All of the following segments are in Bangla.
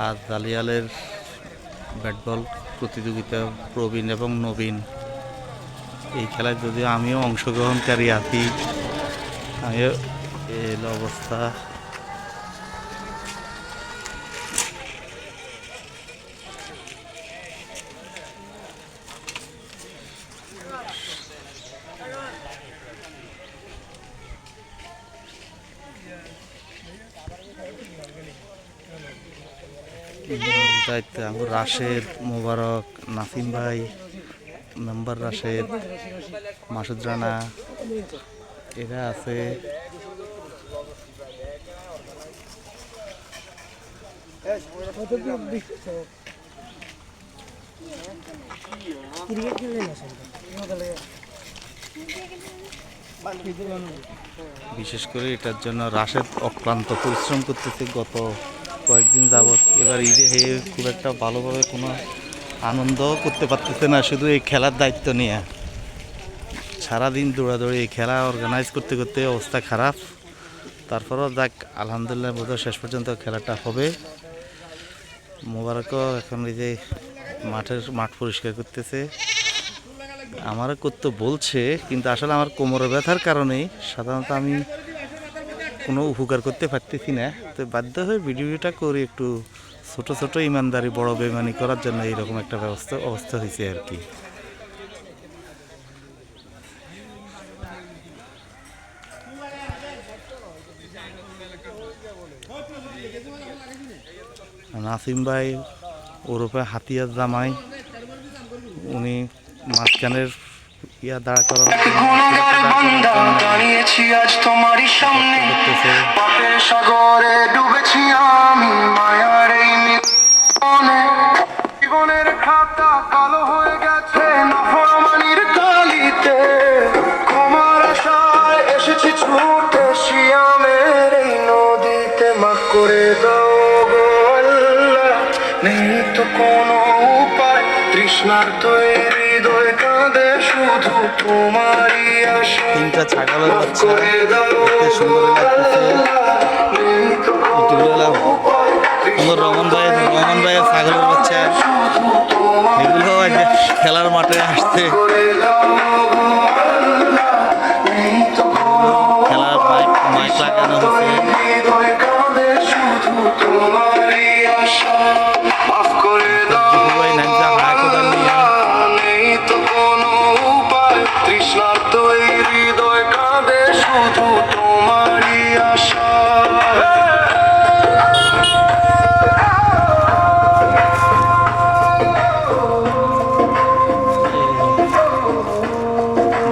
আর দালিয়ালের ব্যাট বল প্রতিযোগিতা প্রবীণ এবং নবীন, এই খেলায় যদিও আমিও অংশগ্রহণকারী আছি। আমিও এই অবস্থা। দায়িত্বে আমার রাশেদ, মোবারক, নাসিম ভাই, মেম্বার রাশেদ, মাসুদ রানা এরা আছে। বিশেষ করে এটার জন্য রাশেদ অক্লান্ত পরিশ্রম করতেছে গত কয়েকদিন যাবৎ। এবার ঈদে হয়ে খুব একটা ভালোভাবে কোনো আনন্দ করতে পারতেছে না, শুধু এই খেলার দায়িত্ব নিয়ে সারাদিন দৌড়াদৌড়ি, এই খেলা অর্গানাইজ করতে করতে অবস্থা খারাপ। তারপরও যাক, আলহামদুলিল্লাহ বোধহয় শেষ পর্যন্ত খেলাটা হবে। মোবারকও এখন এই যে মাঠ পরিষ্কার করতেছে। আমারও করতে বলছে, কিন্তু আসলে আমার কোমরে ব্যথার কারণে সাধারণত আমি কোনো উপকার করতে পারতেছি না, তো বাধ্য হয়ে ভিডিওটা করি একটু ছোট ছোট ইমানদারি বড় বেমানি করার জন্য এইরকম একটা অবস্থা হয়েছে আর কি। নাসিম ভাই ওরফে হাতিয়ার জামাই, উনি মাঝখানের দাঁড়া করা দাঁড়িয়েছি আজ তোমারই সামনে, পাপের সাগরে ডুবেছি আমি মায়ার এই জীবনের খাতা কালো হয়ে গেছে নাফরমানির কালিতে, ক্ষমার আশায় এসেছি ছুটে শিয়ামের এই নদীতে, মাফ করে দাও গো আল্লাহ, নেই তো কোনো উপায়, তৃষ্ণার্ত হৃদয় কাঁদে শুধু তোমারই আশা। তিনটা ছাগলের বাচ্চা দেখতে সুন্দর লাগতেছে। রমন ভাইয়ের ছাগলের বাচ্চা, এগুলো খেলার মাঠে আসছে, খেলার মাইক লাগানো হচ্ছে।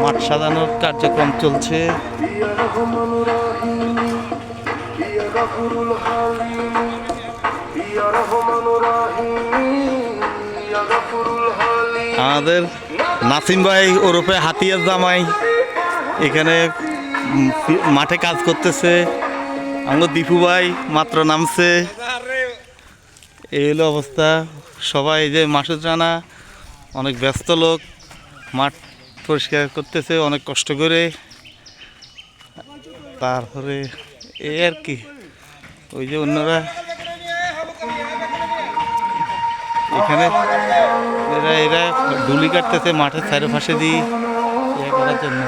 মাঠ সাজানোর কার্যক্রম চলছে। আমাদের নাসিম ভাই ওরফে হাতিয়ার জামাই এখানে মাঠে কাজ করতেছে। আমার দীপু ভাই মাত্র নামছে। এই হলো অবস্থা। সবাই যে মাসুদ রানা অনেক ব্যস্ত লোক, মাঠ পরিষ্কার করতেছে অনেক কষ্ট করে। তারপরে এই আর কি, ওই যে অন্যরা এখানে এরা ঢুলি কাটতেছে মাঠের চারপাশে দিয়ে ইয়ে করার জন্য।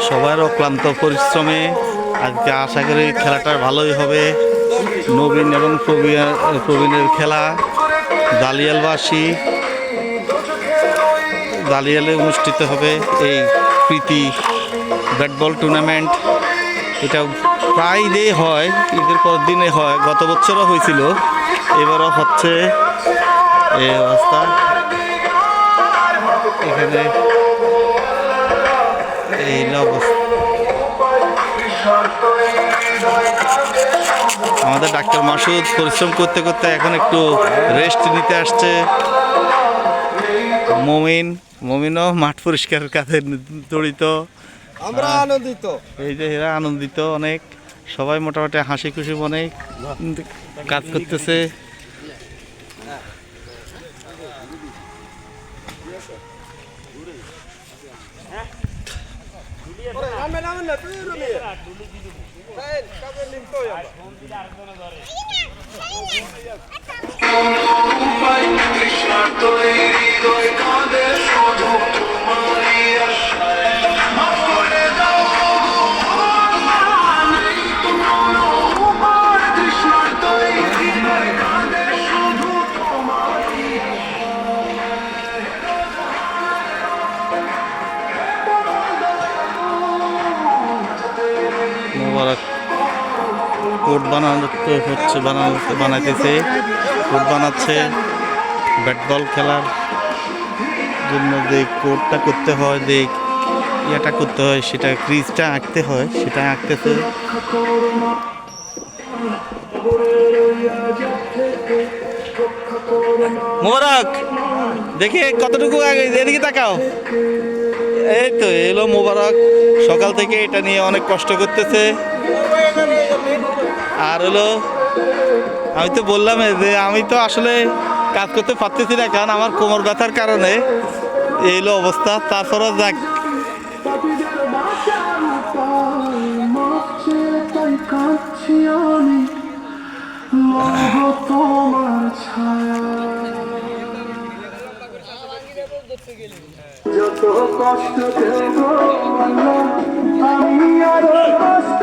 সবার অক্লান্ত পরিশ্রমে আজকে আশা করি খেলাটা ভালোই হবে। নবীন এবং প্রবীণের খেলা দালিয়ালে অনুষ্ঠিত হবে এই প্রীতি ব্যাট বল টুর্নামেন্ট। এটা প্রায় ঈদেই হয়, ঈদের পর দিনে হয়, গত বছরও হয়েছিল, এবারও হচ্ছে এই অবস্থা। এখানে এই অবস্থা। আমাদের ডাক্তার মাসুদ পরিশ্রম করতে করতে এখন একটু রেস্ট নিতে আসছে। মমিনও মাঠ পরিষ্কারের কাজে জড়িত। আমরা আনন্দিত, এই যে এরা আনন্দিত অনেক, সবাই মোটামুটি হাসি খুশি মনে কাজ করতেছে। মোবারক কোট বানাতে হচ্ছে, বানাইতেছে, কোট বানাচ্ছে। ব্যাট বল খেলার জন্য যে কোটটা করতে হয়, যে ইয়েটা করতে হয়, সেটা ক্রিজটা আঁকতে হয়, সেটা আঁকতেছে। মোবারক দেখে কতটুকু আগে এদিকে তাকাও। এই তো এলো মোবারক, সকাল থেকে এটা নিয়ে অনেক কষ্ট করতেছে। আর হলো আমি তো বললাম যে আমি তো আসলে কাজ করতে পারতেছি না, কারণ আমার কোমর ব্যথার কারণে এই হলো অবস্থা। তারপরও যাক, যত কষ্ট দেব আমি আরো কষ্ট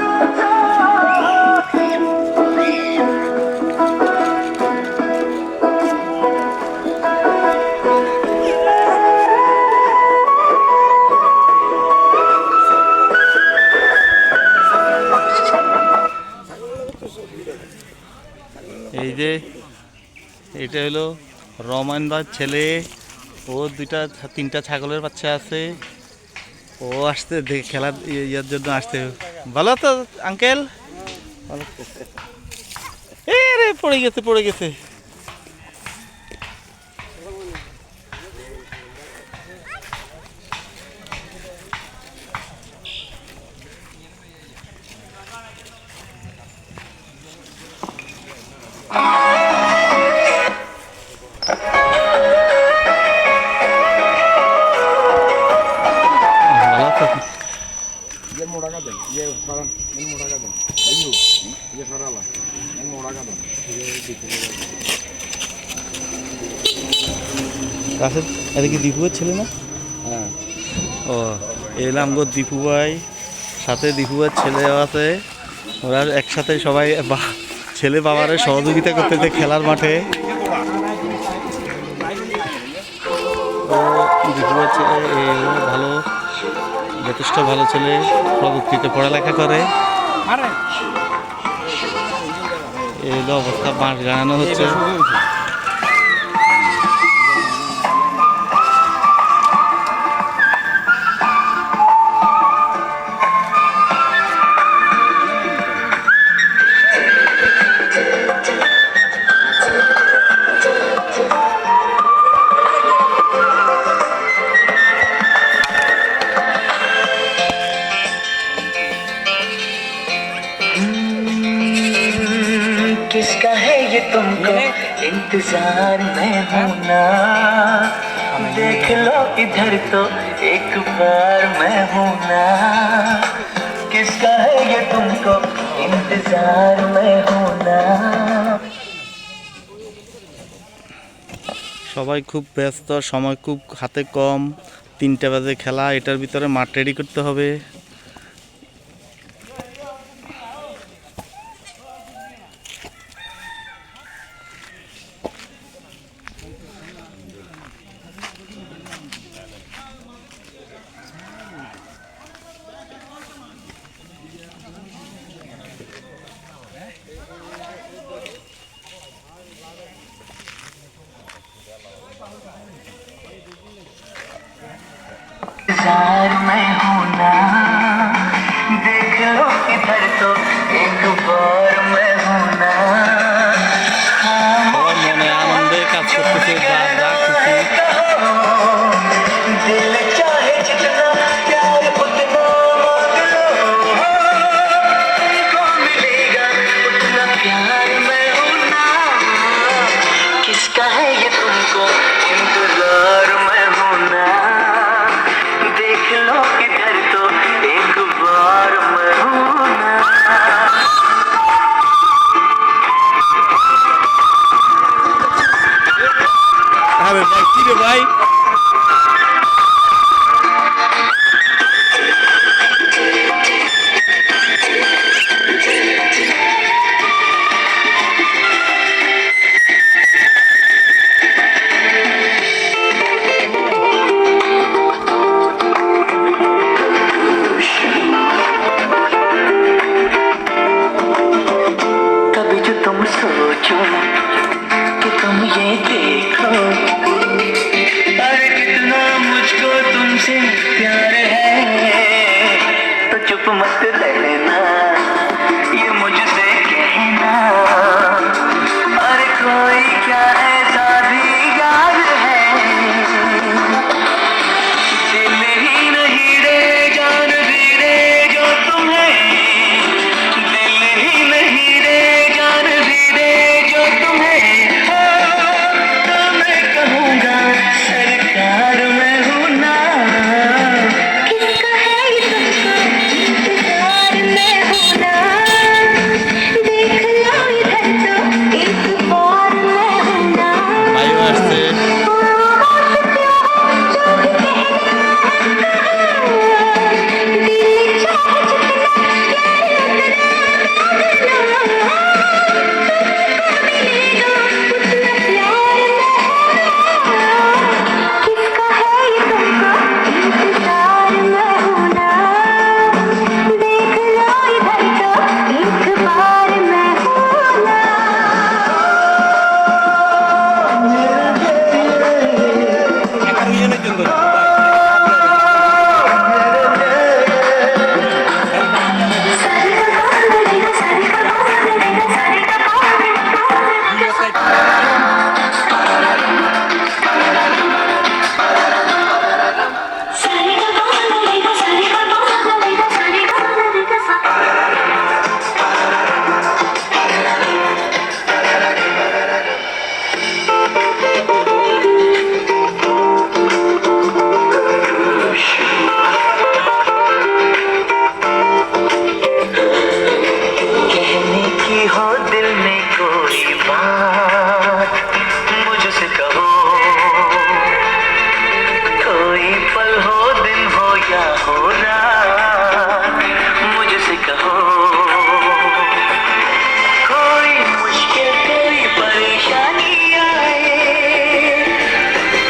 এই যে এটা হলো রহমান ভাই ছেলে, ও তিনটা ছাগলের বাচ্চা আছে। ও আসতে খেলার ইয়ার জন্য আসতে। ভালো তো আঙ্কেল? এ রে পড়ে গেছে। কাছে এটা কি দীপুয়ের ছেলে না? হ্যাঁ, ও এলাম গো দীপু ভাই, সাথে দীপুয়ের ছেলেও আছে। ওরা একসাথে সবাই ছেলে বাবারে সহযোগিতা করতেছে খেলার মাঠে। ও দীপুয়ের ছেলে ভালো, যথেষ্ট ভালো ছেলে, প্রযুক্তিতে পড়ালেখা করে। এই হলো অবস্থা, বাঁশ গাড়ানো হচ্ছে। किसका है ये तुमको इंतजार में हूं ना देख लो इधर तो एक बार मैं हूं ना किसका है ये तुमको इंतजार में हूं ना। সবাই খুব ব্যস্ত, সময় খুব হাতে কম, 3টা বাজে খেলা, এটার ভিতরে মাঠ রেডি করতে হবে। सोचूं तो तुम ये देखो, अरे कितना मुझको तुमसे प्यार है, तो चुप मत रहना, ये मुझसे कहना, अरे कोई क्या ऐसा भी याद है, दिल ही नहीं रे जान भी रे जो तुम्हें, दिल ही नहीं रे जान भी रे जो तुम्हें, तो मैं कहूँगा सरकार मैं हूँ ना, किसका है ये तुमको इंतजार में होना, देख लो इधर तो एक बार मैं हूँ ना, বায়ু আসছে किसका है ये तुमको इंतजार में होना, देख लो इधर तो एक बार मैं हूँ ना। कहने की हो दिल में कोई बात मुझसे कहो, कोई पल हो दिन हो या हो रात मुझसे कहो, कोई मुश्किल कोई परेशानी आए,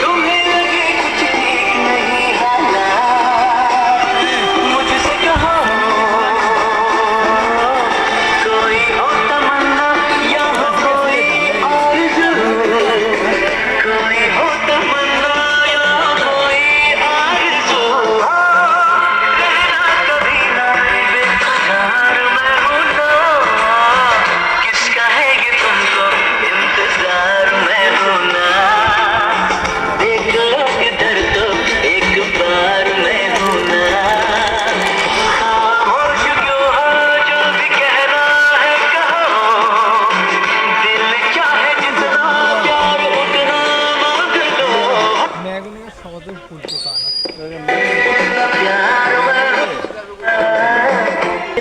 तुम्हें लगे कुछ ठीक नहीं हालात मुझसे कहो, कोई हो तमन्ना या हो कोई आरज़ू, कोई हो तमन्ना या कोई आरज़ू, कहना कभी ना बेकरार मैं हूँ ना, किसका है ये तुमको इंतजार मैं हूँ ना, देख लो इधर तो एक बार मैं हूँ ना, खामोश क्यों हो जो भी कहना है कहो, दिल चाहे जितना प्यार उतना मांग लो, प्यार मैं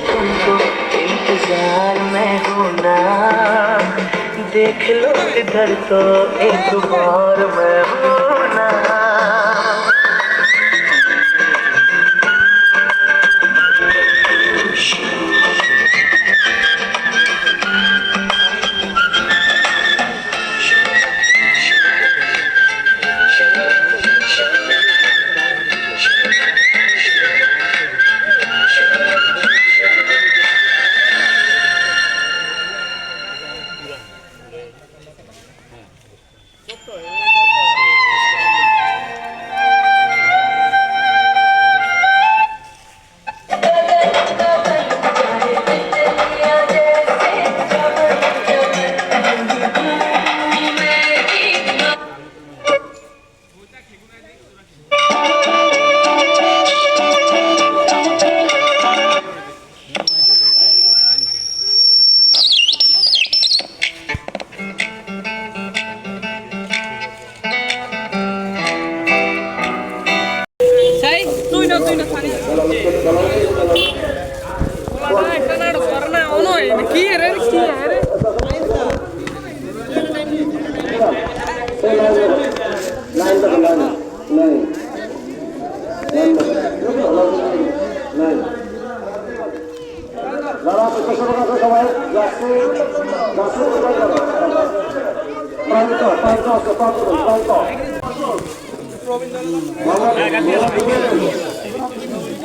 तुमको इंतजार में हूँ ना, देख लो इधर तो एक बार मैं हूँ ना।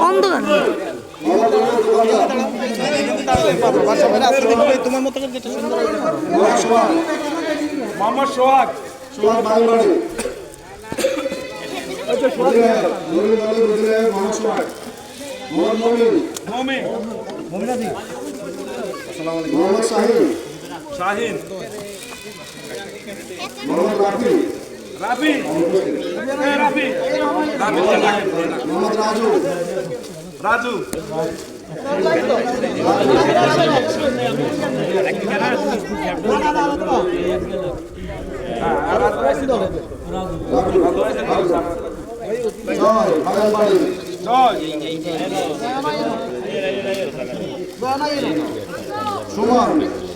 অন্ধকার তোমার মতো করে যেটা সুন্দর মোহাম্মদ সোহাগ বাংলাদেশ মোহাম্মদ শাহিন মোহাম্মদ রাফি মোহাম্মদ রাজু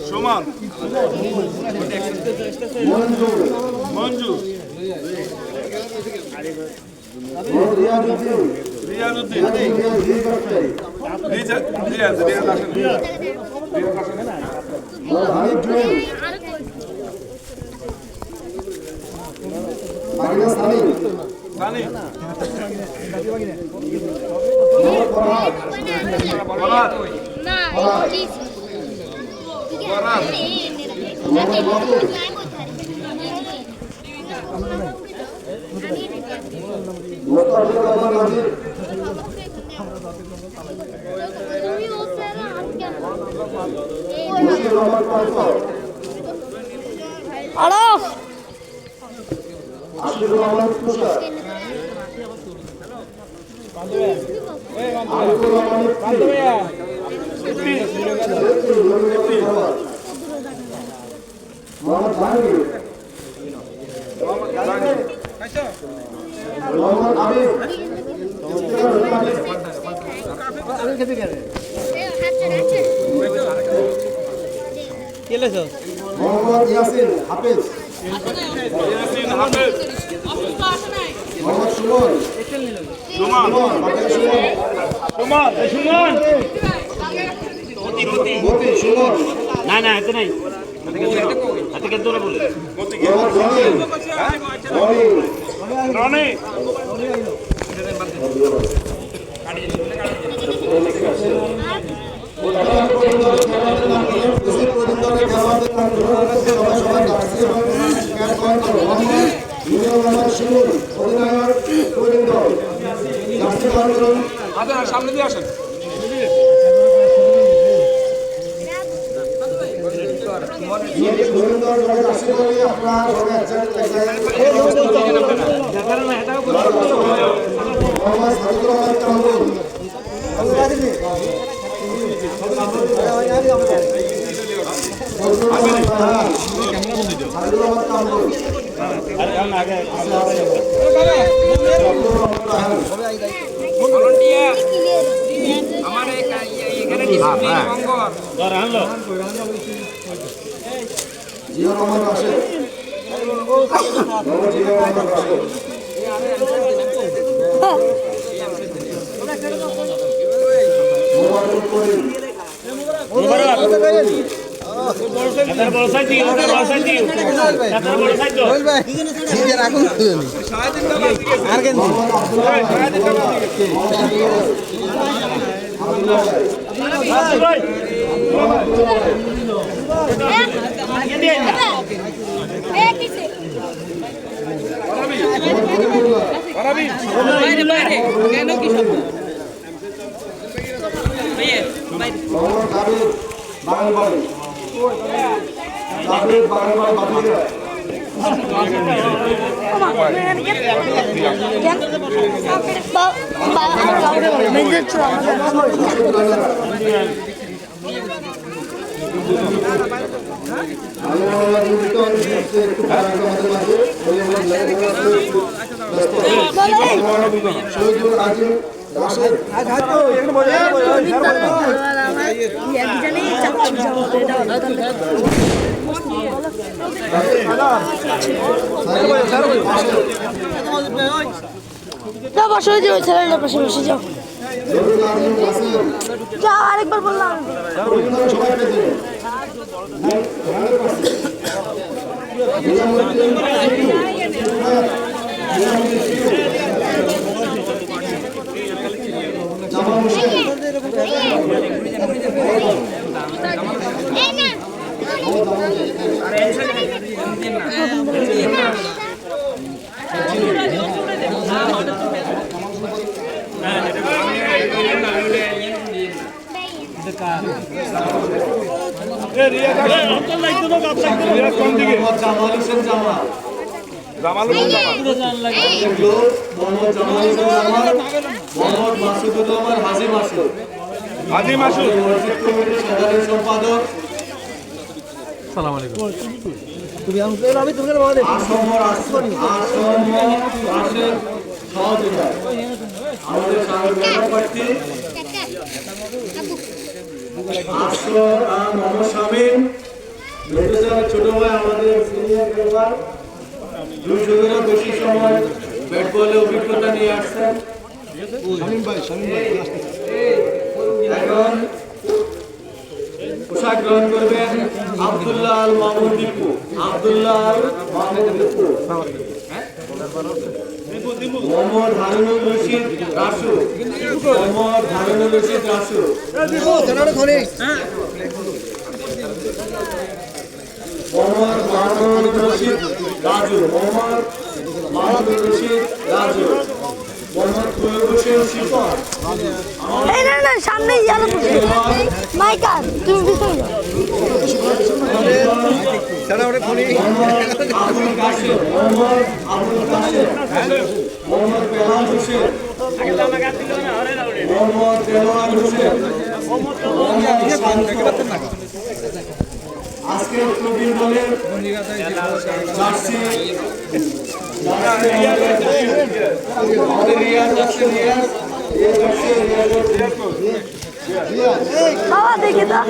সুমন মঞ্জু রিয়াজউদ্দিন সানি মোহাম্মদ ইয়াসিন হাফেজ মোহাম্মদ সুমন না না এতে নাই হাতে কেন তোরা বলে রনি সামনে দিয়ে আসেন আমার এখানে জিয়া রহমান রাশেদ জিয়া রহমান রাশেদ মোবারক করিম বসে যাও ছেলেটার পাশে বসে যাও যাও আরেকবার বললাম জামাল হোসেন জামাল হোসেন জামাল জামাল মোহাম্মদ জামাল হোসেন জামাল মোহাম্মদ মাসুদুর রহমান হাজি মাসুদ হাজি মাসুদ মসজিদ কমিটির সাধারণ সম্পাদক রাশেদ সহযোগিতা আমাদের সাংগঠনিক প্রার্থী আসর মোহাম্মদ শামীম ছোট ভাই আমাদের সিনিয়র খেলোয়াড় 2 যুগেরও বেশি সময় ব্যাট বলে অভিজ্ঞতা নিয়ে আসছেন শামীম ভাই এখন পোশাক গ্রহণ করবেন আব্দুল্লাহ আল মামুন দীপু মোহাম্মদ হারুনুর রশিদ রাসু মোহাম্মদ মাহমুদুর রশিদ রাজু মোহাম্মদ কুলুব হোসেন শিপন এই না সামনে ইয়ালো মাইকার তুমি পিছনে যাও আবুল কাশেম মোহাম্মদ বেলাল হোসেন মোহাম্মদ দেলোয়ার হোসেন আজকে প্রবীণ দলের জার্সি বাবা দেখে দা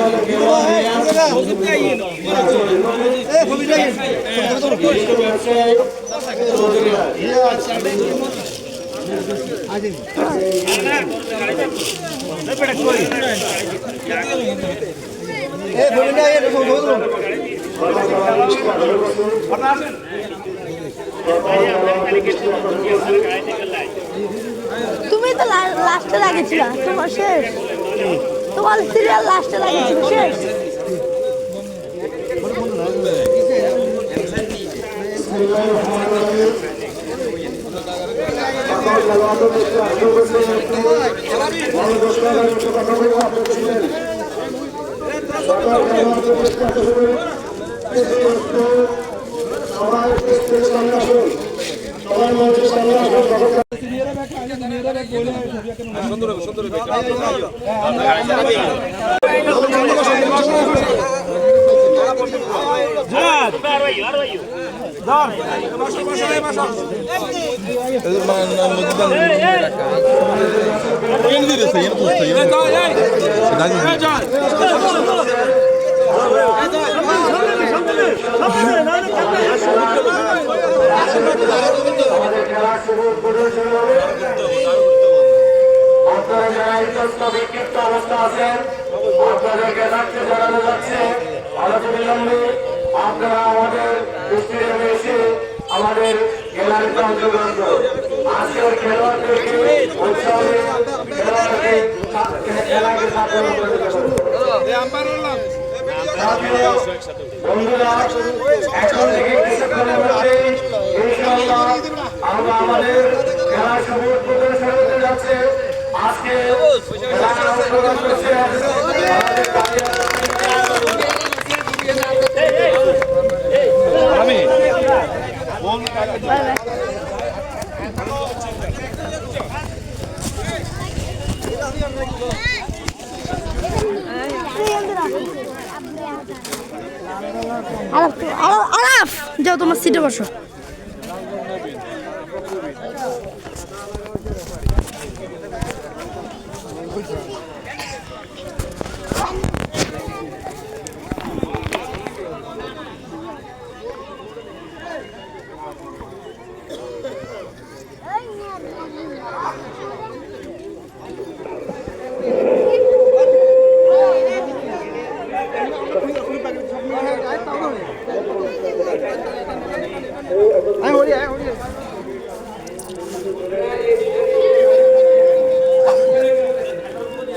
তুমি তো লাস্টে লাগিয়েছিল তোমার শেষ তোমার সিরিয়াল লাস্টে লাগিয়েছিল শেষ আপনারা যারা ইতস্ত বিক্ষিপ্ত অবস্থা আছেন আপনাদেরকে রাখতে জানানো যাচ্ছে অনতিবিলম্বে আপনারা আমাদের স্টেডিয়ামে এসে আমাদের গ্যালারিতে অংশগ্রহণ করুন। আজকের খেলোয়াড়দেরকে উৎসবে খেলোয়াড়কে খেলাকে সাফল্য করে দেবেন। বন্ধুরা এখন থেকে কিছুক্ষণের মধ্যে ইনশাআল্লাহ আমরা আমাদের খেলার শুভ উদ্বোধন শুরু হতে যাচ্ছে। আজকে খেলায় অংশগ্রহণ করছে আরাফ যাও তোমার সিটে বসো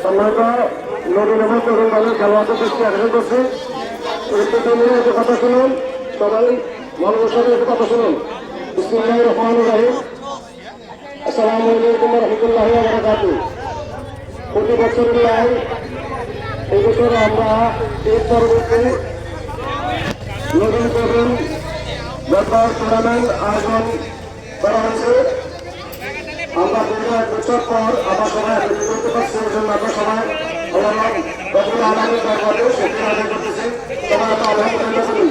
সম্মানিত নতুন এবং তরুণ দলের খেলোয়াড়দের দৃষ্টি আকর্ষণ করছি তোমরা একটু কথা শুনুন, সবাই মনোযোগ সহকারে একটু কথা শুনুন। বিসমিল্লাহির রহমানির রহিম। আসসালামু আলাইকুম ওয়া রাহমাতুল্লাহি ওয়া বারাকাতুহু। প্রতি বছরের ন্যায় এই বছর আমরা ঈদ পরবর্তী নতুন প্রোগ্রাম ব্যাপার টুর্নামেন্ট আয়োজন করা হয়েছে। আমরা দীর্ঘ 1 বছর পর আবার সবাই একত্রিত করতে পারছি, এই জন্য আমরা সবাই রব্বুল আলামিনের দরবারে শুকরিয়া আদায় করতেছি। সবাই আমরা আলহামদুলিল্লাহ বলি।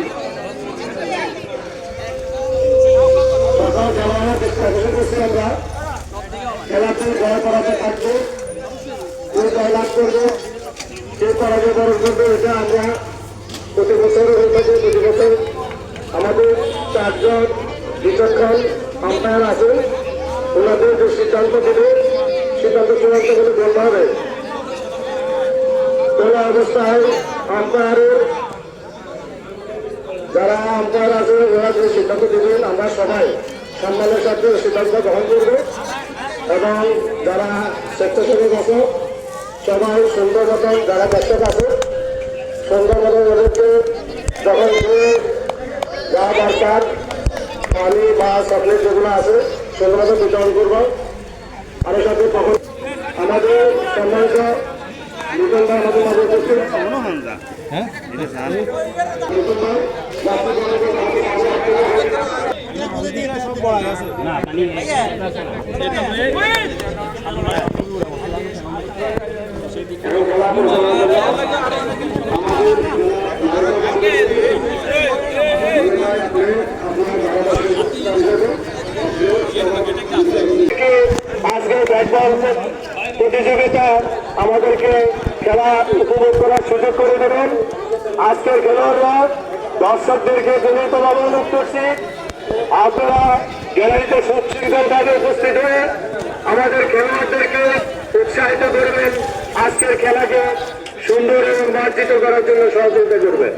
সকাল খেলা দেখতে করছি আমরা, খেলাতে জয় পরাজয় থাকবে, কেউ জয় লাভ করবে, কেউ পরাজয় বরণ করবে, এটা আমরা প্রতি বছর হয়ে থাকে। প্রতি বছর আমাদের 4 জন বিচক্ষণ আম্পায়ার আছে, ওনাদের যে সিদ্ধান্ত দেবে সিদ্ধান্ত চূড়ান্ত করে বলতে হবে। তোলা অবস্থায় আম্পায়ারের যারা আম্পায়ার আছে ওরা যে সিদ্ধান্ত দেবেন আমরা সবাই সম্মানের সাথে সিদ্ধান্ত গ্রহণ করব, এবং যারা স্বেচ্ছাসেবক আছে সবাই সুন্দর মতন, যারা দর্শক আছে সুন্দর মতন ওদেরকে যখন যা দরকার পানি বা চকলেট যেগুলো আছে সেগুলো তো বিতরণ করবো। আরো সাথে তখন আমাদের সম্মানিত নতুন ভাই আমাদের মাঝে উপস্থিত। আজকের ব্যাটবল প্রতিযোগিতা আমাদেরকে খেলা উপভোগ করার সুযোগ করে দেবেন। আজকের খেলোয়াড়রা দর্শকদেরকে বিনীতভাবে অনুরোধ করছি, আপনারা গ্যালারিতে সচ্ছৃঙ্খলভাবে উপস্থিত হয়ে আমাদের খেলোয়াড়দেরকে উৎসাহিত করবেন, আজকের খেলাকে সুন্দর এবং মার্জিত করার জন্য সহযোগিতা করবেন।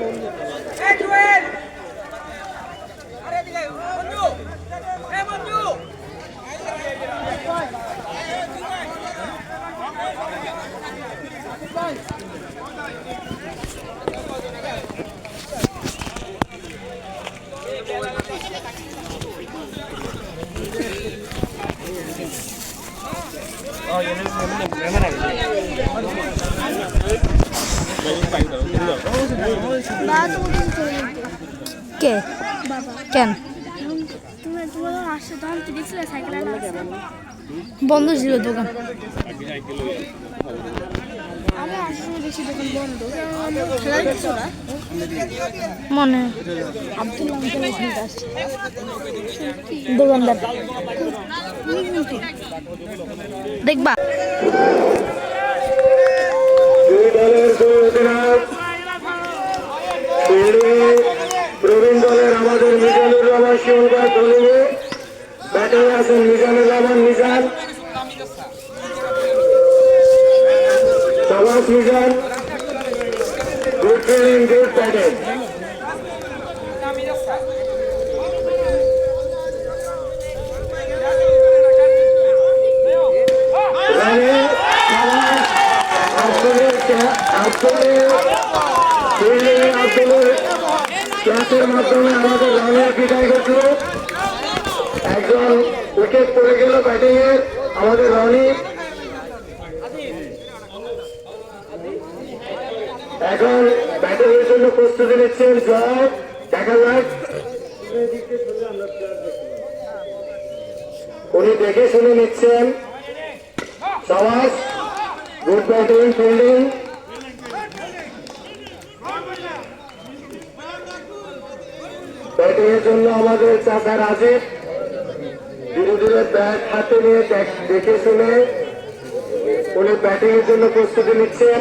কে কেন বন্ধ ছিল দোকান? মনে আব্দুল দোকানদার দেখবা। প্রবীণ দলের আমাদের মিজানুর রহমান শিমুল ভাই দলীয় ব্যাটে আছেন মিজানুর রহমান মিজান, সবাস Mizan, good fielding, good batting. ক্লাসের মাধ্যমে আমাদের রানের বিদায় ঘটল, একজন উইকেট পড়ে গেল ব্যাটিং এর আমাদের রনি। এখন ব্যাটিং এর জন্য প্রস্তুতি নিচ্ছেন জয়। দেখা যাক, উনি দেখে শুনে নিচ্ছেন। সবাস, গুড ব্যাটিং, ফিল্ডিং। ব্যাটিং এর জন্য আমাদের চাচা রাজীব ধীরে ধীরে ব্যাট হাতে নিয়ে দেখে শুনে উনি ব্যাটিং এর জন্য প্রস্তুতি নিচ্ছেন।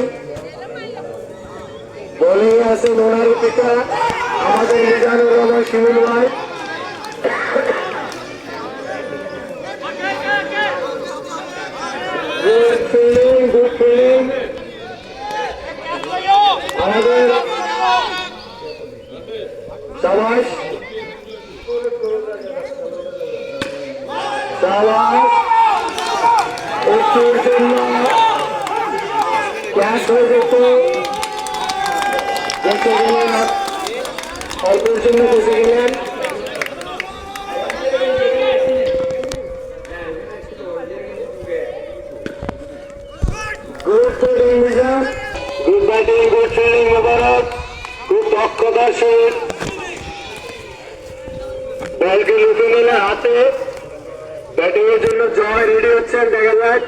বলেই আছেন ওনার পিতা আমাদের মিজানুর রহমান শিমুল ভাই। Good fielding, good fielding. আমাদের সবাই একটুর জন্য ক্যাশ হয়ে যেত, দেখতে গেলে অল্পের জন্য বসে গেলেন। Good fielding Mizan, good batting, good fielding Mobarak, খুব দক্ষতার সহিত বলকে লুপে নিলে হাতে। ব্যাটিং এর জন্য জয় রেডি হচ্ছেন, দেখা যাক।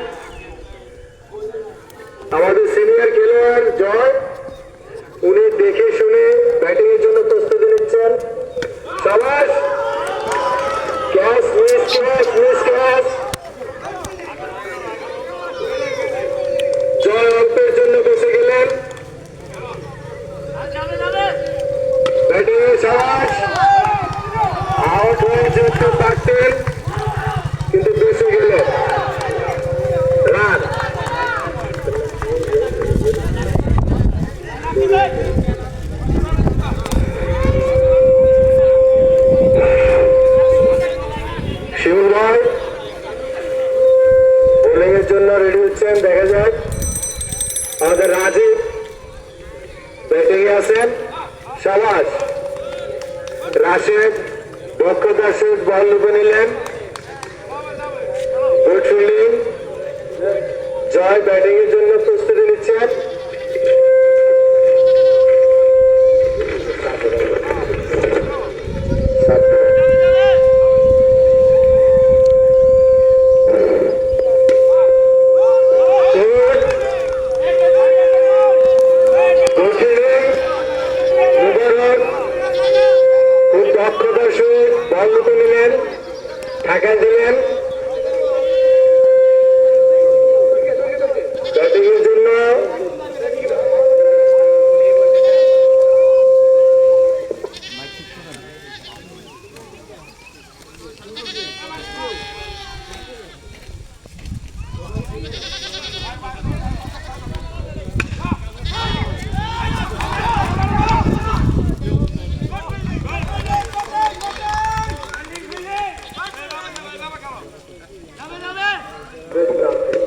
আমাদের সিনিয়র খেলোয়াড় জয়, উনি দেখে শুনে ব্যাটিং এর জন্য প্রস্তুতি নিচ্ছেন। সাবাস, catch miss, catch miss, catch. জয় অল্পের জন্য বসে গেলেন। ব্যাটিং এ সাবাস, আউট হয়ে যেতে পারতেন কিন্তু বেঁচে গেলেন। রান। শিমুল ভাই বোলিং এর জন্য রেডি হচ্ছেন, দেখা যাক। আমাদের রাজীব ব্যাটিং এ আছেন। সাবাস, রাশেদ দক্ষতার সহিত বল লুপে নিলেন। Good fielding. জয় ব্যাটিং এর জন্য প্রস্তুতি নিচ্ছেন। খুব দক্ষতার সহিত বল লুপে নিলেন, ঢাকা দিলেন। ব্যাটিং এর জন্য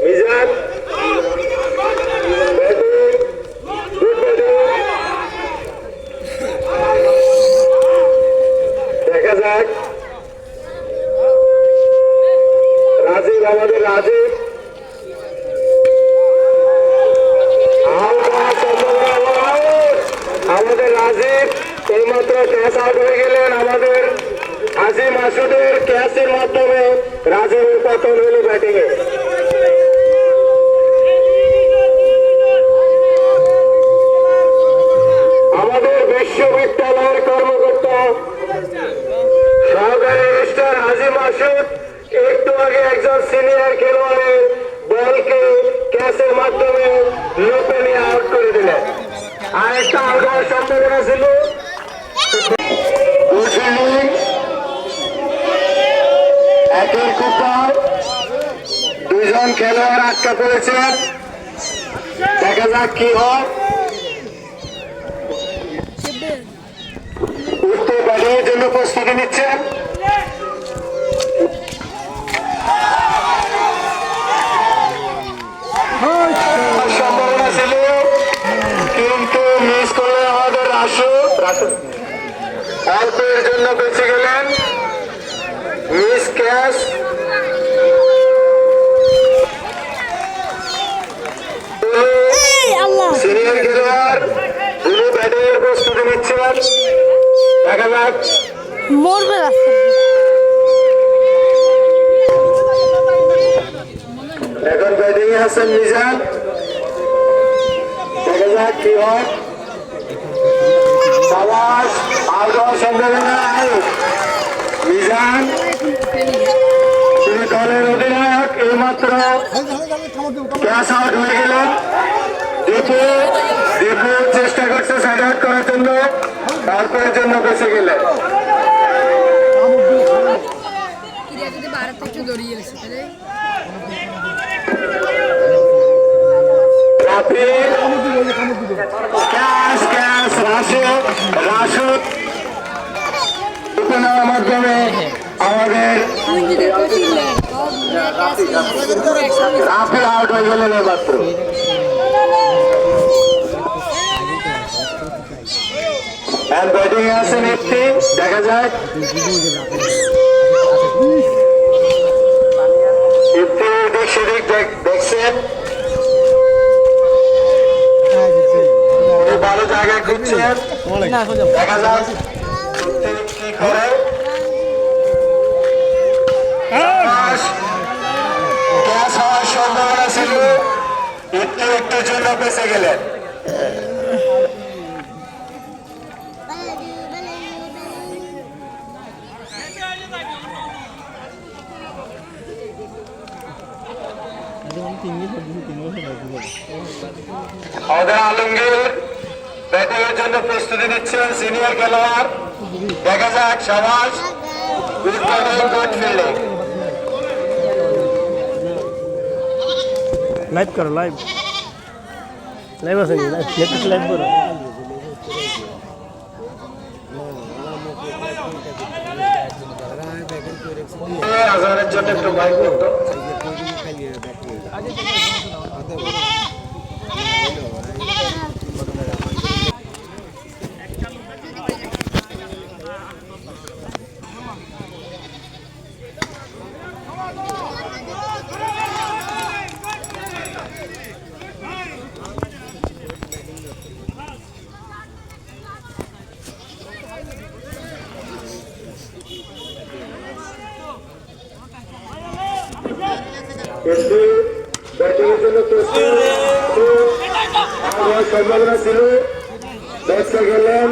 মিজান দেখা যাক। রাজীব, আমাদের রাজীব আমাদের রাজীব এইমাত্র ক্যাচ আউট হয়ে গেলেন। আমাদের হাজি মাসুদের ক্যাচের মাধ্যমে রাজীবের পতন হলো ব্যাটিং এ। আমাদের বিশ্ববিদ্যালয়ের কর্মকর্তা সহকারী রেজিস্ট্রার হাজি মাসুদ একটু আগে একজন সিনিয়র খেলোয়াড়ের বলকে ক্যাচের মাধ্যমে লুপে নিয়ে আউট করে দিলেন। আর একটা আউট হওয়ার সম্ভাবনা ছিল। একের কুপার দুইজন খেলোয়াড় আটকা পড়েছে, দেখা যাক কি হয়। উঠতে ব্যাটিং এর জন্য প্রস্তুতি নিচ্ছেন। সম্ভাবনা ছিল কিন্তু মিস করলে আমাদের রাশু অল্পের জন্য বেঁচে গেলেন। Miss catch. সিনিয়র খেলোয়াড় উনি ব্যাটিং এর প্রস্তুতি নিচ্ছেন, দেখা যাক। মরবে এখন ব্যাটিং এ আছেন মিজান, দেখা যাক কি হয়। সাবাস, আউট হওয়ার সম্ভাবনা আউট। মিজান তিনি দলের অধিনায়ক, এইমাত্র ক্যাচ আউট হয়ে গেলেন। দীপু চেষ্টা করছে সাইড আউট করার জন্য, তারপরের জন্য বেঁচে গেলেন। রাশিদ নেওয়ার মাধ্যমে আমাদের রাফেল আউট হয়ে গেলেন মাত্র। আর ব্যাটিং আছেন একটি, দেখা যাক ইফতি এদিক সেদিক দেখছেন, উনি ভালো জায়গায় খুঁজছেন, দেখা যাক কি করে। ক্যাচ হওয়ার সম্ভাবনা ছিল, একটু জন্য বেঁচে গেলেন। আমাদের আলমগীর ব্যাটিং এর জন্য প্রস্তুতি নিচ্ছেন, সিনিয়র খেলোয়াড়, দেখা যাক। সাবাস, good batting, good fielding. Live করো, লাইভ আছে, লাইভ করো। আজহারের জন্য একটু বাইক করতো। কিন্তু ব্যাটিং এর জন্য সম্ভাবনা ছিল, বেঁচে গেলেন।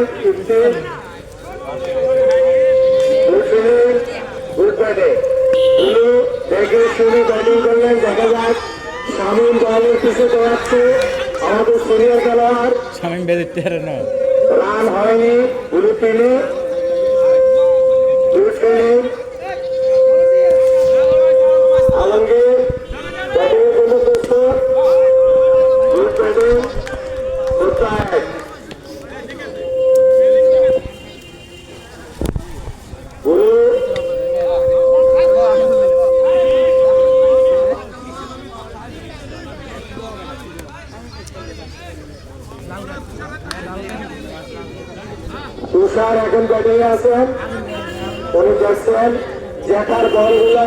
গুড ব্যাটিং, দেখে শুনে ব্যাটিং করলেন। দেখা যাক শামীম দলের পিছু দৌড়াচ্ছে, আমাদের সিনিয়র খেলোয়াড় শামীম বেদিতে না রান হয়নি, good fielding, good fielding. Alamgir batting এর জন্য প্রস্তুত, গুড ব্যাটিং, গুড ব্যাট। গুরু তুষার এখন ব্যাটিং এ আছেন, উনি দেখছেন জ্যাঠার বলগুলা,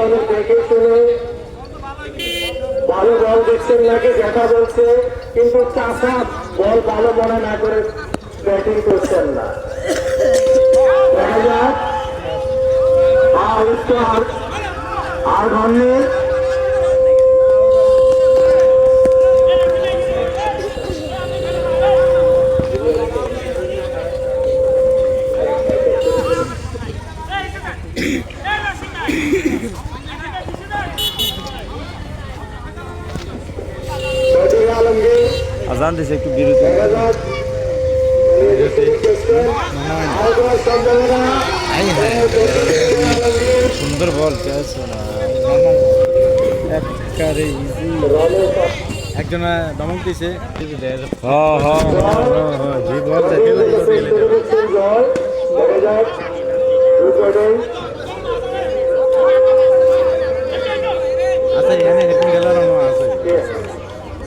উনি দেখে শুনে ভালো বল দেখছেন নাকি জ্যাঠা বলছে, কিন্তু চাষা বল ভালো মনে না করে ব্যাটিং করছেন না। দেখা যাক, আর হননি। আজান দিছে একটু বিরতি। সুন্দর বল, একজনে দমক দিছে। আচ্ছা, এখানে হেডফোন খেলার আছে,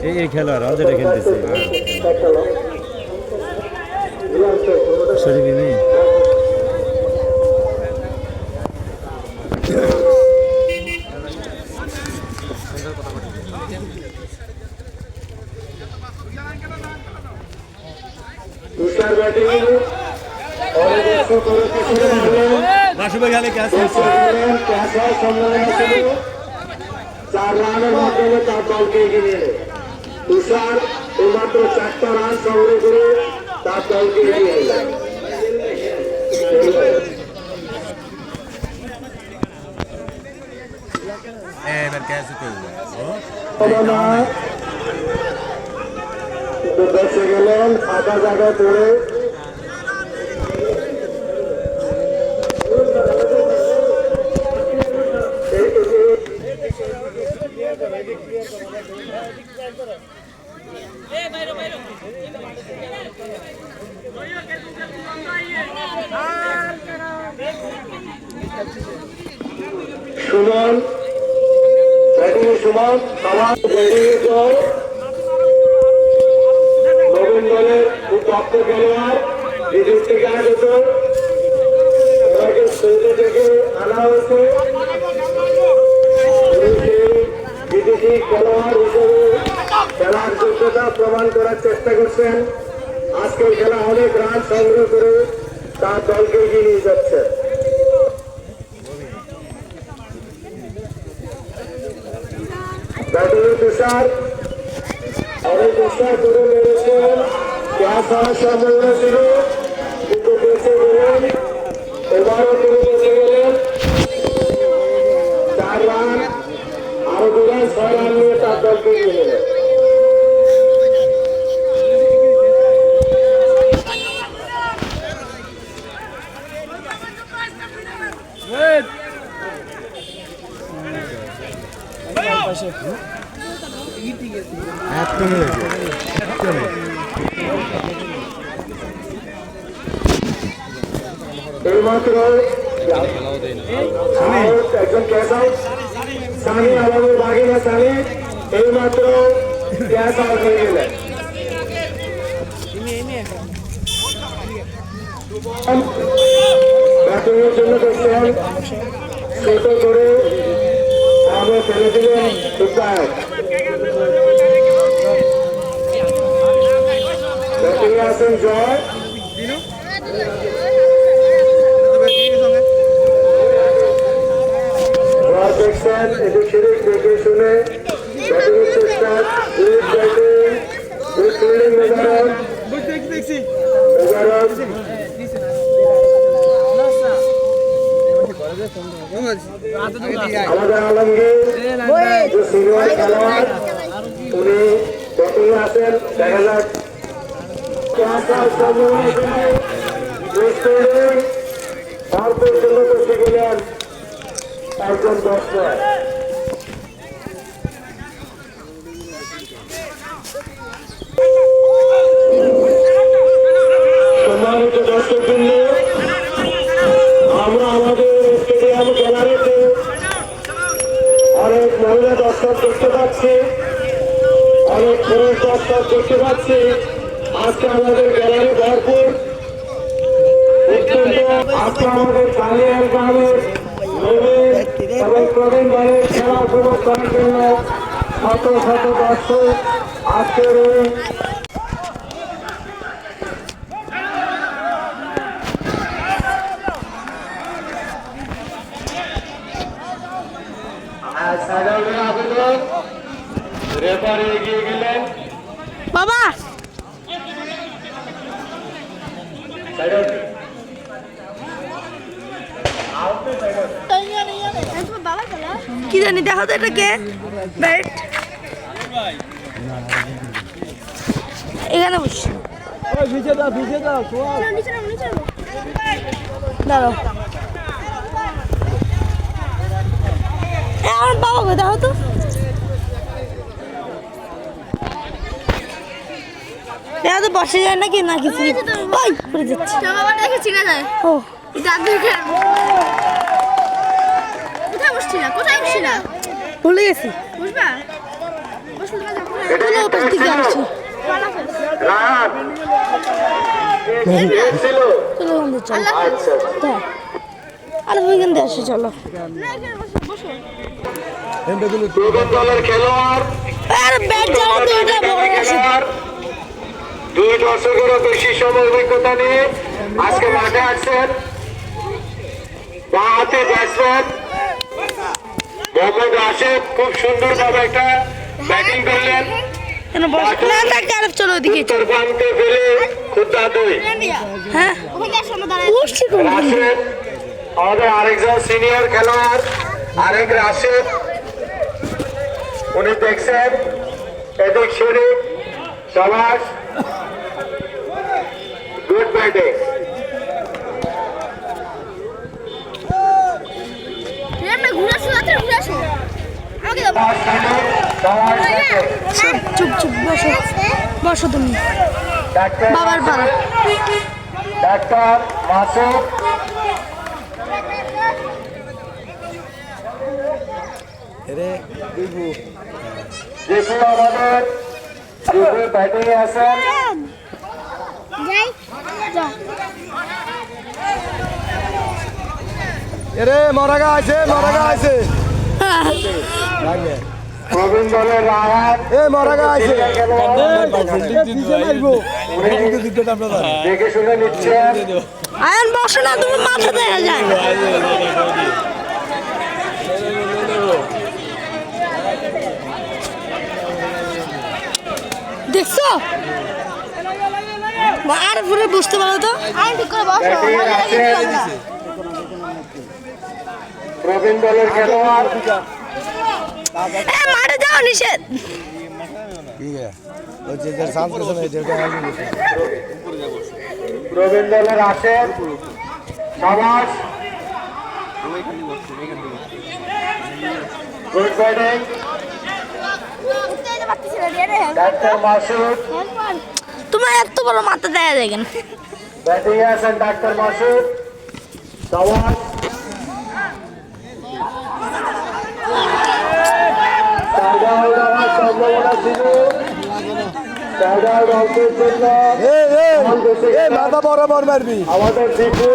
এই খেলোয়াড় যেটা খেলতেছে শরীর নেই। তুষার ব্যাটিং রাসুবে গেলে ক্যাচ সম্মেলনে ছিল, 4 রানের মাধ্যমে তার দলকে এগিয়ে নিয়ে এলেন। তুষার এইমাত্র 4টা রান সংগ্রহ করে তার দলকে এগিয়ে এলেন। কিন্তু বেঁচে গেলেন ফাঁকা জায়গায় পড়ে। সুমন ব্যাটিং, সুমন সবার ব্যাটিং, নবীন দলের দক্ষ খেলোয়াড় বিদেশ থেকে আগত, ওনাকে সৌদি থেকে আনা হয়েছে। বিদেশি খেলোয়াড় হিসেবে খেলার যোগ্যতা প্রমাণ করার চেষ্টা করছেন। আজকের খেলা অনেক রান সংগ্রহ করে তার দলকে এগিয়ে নিয়ে যাচ্ছে। ব্যাটিংয়ে তুষার অনেক চেষ্টা করে মেরেছেন, ক্যাচ হওয়ার সম্ভাবনা ছিল কিন্তু বেঁচে গেলেন। এবারও তিনি বেঁচে গেলেন। 4 রান, আরো 2 রান, 6 রান নিয়ে তার দলকে এগিয়ে নিলেন। এইমাত্র একজন ক্যাচ আউট, সানি আমাদের বাগিনা সানি এইমাত্র ক্যাচ আউট হয়ে গেলেন। ব্যাটিং এর জন্য দেখছেন ছোট করে আমরা ফেলে দিলেন সুপার। ব্যাটিং এ আছেন জয়, দেখছেন এদিক সেদিক দেখে শুনে ব্যাটিং এর চেষ্টা, গুড ব্যাটিং, গুড ফিল্ডিং মোবারক, আমাদের আলমগীর যে সিনিয়র খেলোয়াড় উনি ব্যাটিং এ আছেন। দেখা যাক ভারতের জন্য বসে গেলেন একজন দর্শক। সম্মানিত দর্শকবৃন্দ, আমরা আমাদের স্টেডিয়াম গ্যালারিতে অনেক মহিলা দর্শক দেখতে পাচ্ছি, অনেক পুরুষ দর্শক দেখতে পাচ্ছি। আজকে আমাদের গ্যালারি ভরপুর। আজকে আমাদের কালিয়ার গ্রামের এবং প্রবীণ বাড়ির খেলা উপভোগ করার জন্য শত শত দর্শক আজকের আবেদন রেফারি এগিয়ে গেলেন। বাবা কি জানি, দেখো তো এটা কে ব্যাট এখানে বস দাঁড়াও। আমার বাবা দেখো তো, দেখা তো বসে যায় নাকি না কিছু পড়ে যাচ্ছে। ও ভুলে গেছি, চলো দলের খেলোয়াড়, দুই দশকেরও বেশি সময় অভিজ্ঞতা নিয়ে আজকে মাঠে আসছেন। বাঁ হাতে ব্যাটসম্যান মোহাম্মদ রাশেদ খুব সুন্দরভাবে একটা ব্যাটিং করলেন। উত্তর প্রান্তে ফেলে খুদ্া দুই। রাশেদ আমাদের আরেকজন সিনিয়র খেলোয়াড়, আরেক রাশেদ, উনি দেখছেন এদিক শরীফ সবাস, গুড ব্যাটিং। চুপ চুপ বসো বসো তুমি বাবার পালা। ডাক্তার মাসুদ, আমাদের ব্যাটিং এ আছেন। প্রবীণ দলের রাহাত দেখে শুনে নিচ্ছেন। আয়ন বসো না, তুমি মাথা দেখা যায়। দেখছো আর পুরো বুঝতে পারো তো। ব্যাটিং আছেন প্রবীণ দলের খেলোয়াড় মাঠে যাও নিষেধ। প্রবীণ দলের আছেন সমাজ গুড ব্যাটিং ডাক্তার মাসুদ তোমার এত বড় মাথা দেখা যায় কেন? ব্যাটিং আছেন ডাক্তার মাসুদ সমাজ সম্ভাবনা ছিল অল্পের জন্য বরাবর মারবি আমাদের দীপু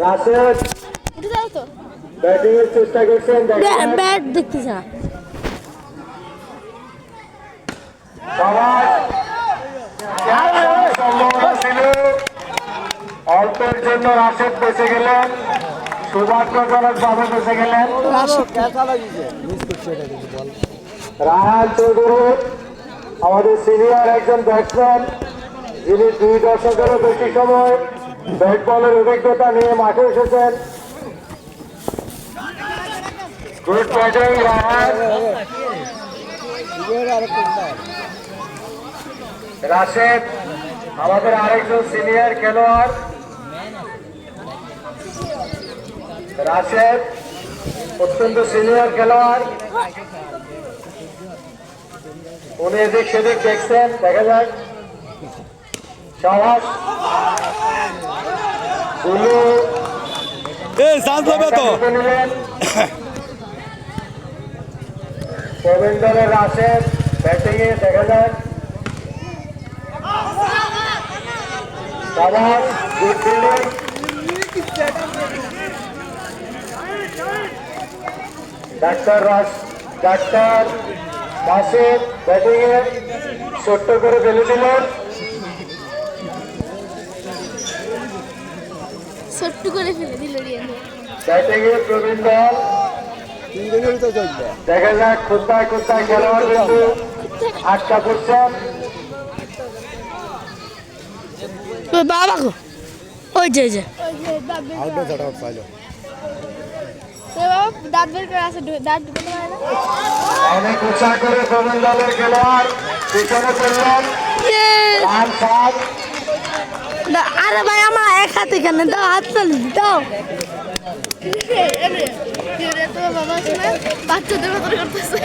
রাশেদ ব্যাটিং এর চেষ্টা করছেন ব্যাট দেখতেছ না। সমাজ সম্ভাবনা ছিল অল্পের জন্য রাশেদ বেঁচে গেলেন, সৌভাগ্যজনক ভাবে বেঁচে গেলেন। রাহান চৌধুরী আমাদের সিনিয়র একজন ব্যাটসম্যান, যিনি 2 দশকেরও বেশি সময় ব্যাট বলের অভিজ্ঞতা নিয়ে মাঠে এসেছেন। Good batting Rahan. রাশেদ আমাদের আরেকজন সিনিয়র খেলোয়াড়, রাশেদ অত্যন্ত সিনিয়র খেলোয়াড়, উনি এদিক সেদিক দেখছেন, দেখা যাক। সাহস নিলেন প্রবীণ দলের রাশেদ ব্যাটিং এ, দেখা যাক। সাহস গুড ফিল্ডিং। ডাক্তার মাসুদ ব্যাটিং এ ছোট্ট করে ফেলে দিলেন। ছোট্ট করে ফেলে দিল ব্যাটিং এ প্রবীণ দল, দেখা যাক কোথায় কোথায় খেলোয়াড় কিন্তু আটকা পড়ছেন। বাবা গো, ওই যে দাঁত বের করে আছে, দাঁত ঢুকাতে পারে না। অনেক উৎসাহ করে প্রবীণ দলের খেলোয়াড় পিছনে চললেন। রান 7। আরে ভাই আমার এক হাতে কেন দাও, হাত চালিয়ে দাও। বাচ্চাদের মতো করতেছে।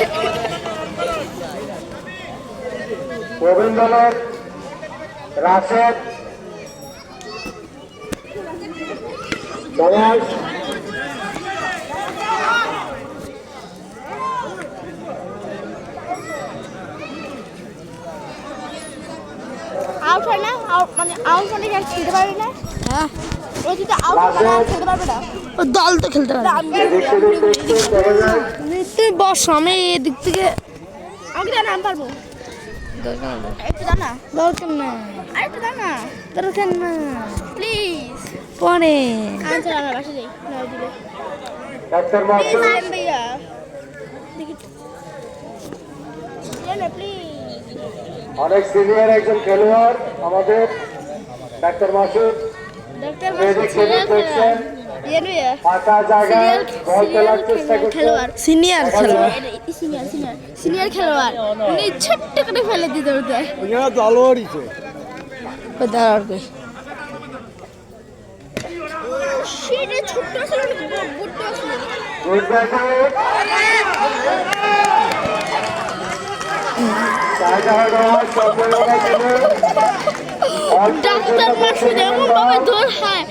প্রবীণ দলের রাশেদ সমাজ আউট হয় না, মানে আউট মানে খেলতে পারবে না। হ্যাঁ ও যদি আউট হয় খেলতে পারবে না, ও দল তো খেলতে পারবে। তুই বস, আমি এদিক থেকে আমি নাম পারবো। একটু দাও না, দরকার না, আরেকটু দাও না, দরকার না প্লিজ, পরে আচ্ছা আমরা বাসা যাই না দিলে ডাক্তার মাসুদ ভাইয়া দেখি না প্লিজ। অনেক সিনিয়র একজন খেলোয়াড় আমাদের ডাক্তার মাসুদ ডাক্তার এদিক সেদিক দেখছেন, ফাঁকা জায়গায় বল ফেলার চেষ্টা করছেন। সিনিয়র খেলোয়াড়, সিনিয়র খেলোয়াড়, উনি ছোট্ট করে ফেলে দিতে হতো। সেটা ছোট্ট ছিল না, বড় ছিল। গুড ব্যাটিং ডাক্তার মাসুদ এমন ভাবে দৌড় হয়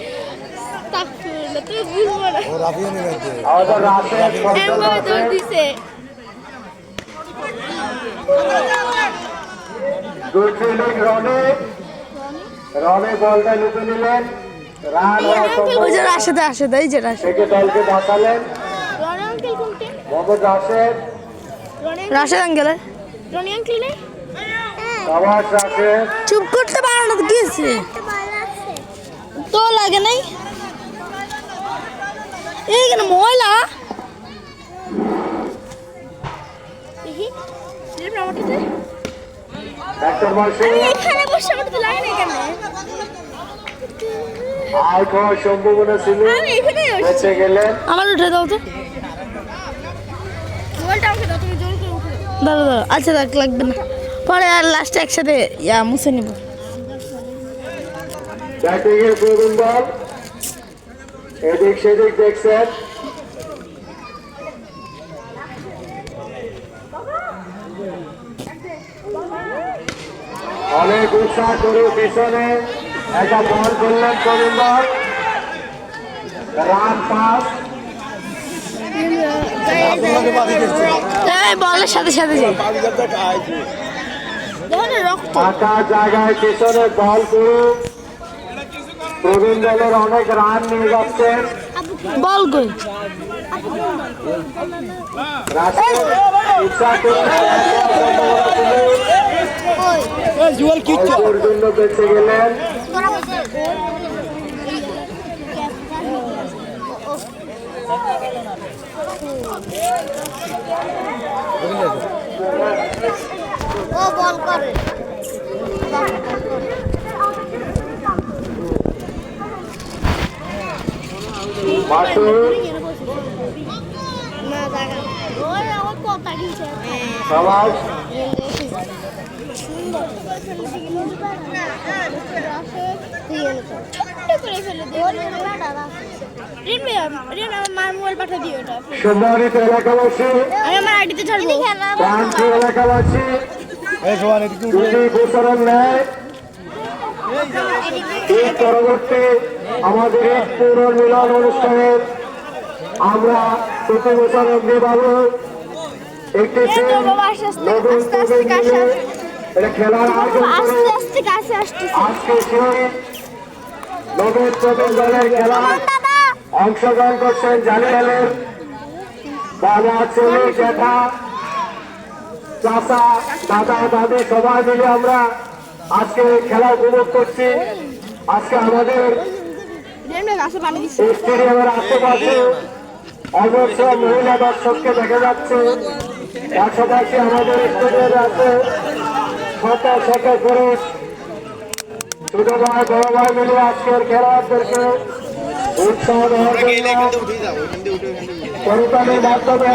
তুই বুঝবো না, আমাদের রাশেদ এমন ভাবে দৌড় দিছে। গুড ফিল্ডিং রনে বলটা লুপে নিলেন, রান হওয়ার ওই যে সম্ভাবনা রাশেদে আসে এই যে রাশেদ থেকে দলকে বাঁচালেন মোহাম্মদ রাশেদ। রাশেদ আঙ্কেলের সাবাস রাশেদ। চুপ করতে পারো না তো কি হয়েছে তো লাগে নাই এইখানে ময়লা ডাক্তার মাসু এখানে বসে আমার তো লাগে না এখানে আউট হওয়ার সম্ভাবনা ছিল, আমি এখানেই বসে বেঁচে গেলেন। আমার উঠে দাও তো মোবাইলটা আমাকে দাও তুমি জোর করে উঠে দাও দাও আচ্ছা দেখ লাগবে না পরে আর লাস্টে একসাথে মুছে নিব ব্যাটিং এর প্রবীণ বল, এদিক সেদিক দেখছেন। অনেক উৎসাহ করে পিছনে একটা বল করলেন প্রবীণ বল, রান পাস। বলের সাথে সাথে যাই ফাঁকা জায়গায় পিছনে বল করে প্রবীণ দলের অনেক রান নিয়ে যাচ্ছেন। বল কই রাশিদ উৎসাহ করে অল্পর জন্য বেঁচে গেলেন। ও বল করে মাসুদ সাবাস। সম্মানিত এলাকাবাসী, প্রান্তীয় এলাকাবাসী, দুটি বছরের ন্যায় ঈদ পরবর্তী আমাদের ঈদ পুনর্মিলন অনুষ্ঠানের আমরা প্রতি বছর অগ্নিবাবু একটি টিম নতুন প্রবীণ মিলে এটা খেলার আয়োজন করে আজকে সেই নতুন প্রবীণ দলের খেলা অংশগ্রহণ করছেন জালিয়ালের বাবা, ছেলে, জ্যাঠা, চাচা, দাদা, দাদি সবাই মিলে আমরা আজকে খেলা উপভোগ করছি। আজকে আমাদের স্টেডিয়ামের আশেপাশে অবশ্য মহিলা দর্শককে দেখা যাচ্ছে, পাশাপাশি আমাদের স্টেডিয়ামে আছে শত শত পুরুষ, ছোট ভাই বড় ভাই মিলে আজকের খেলোয়াড়দেরকে উৎসাহ দেওয়ার জন্য করতালির মাধ্যমে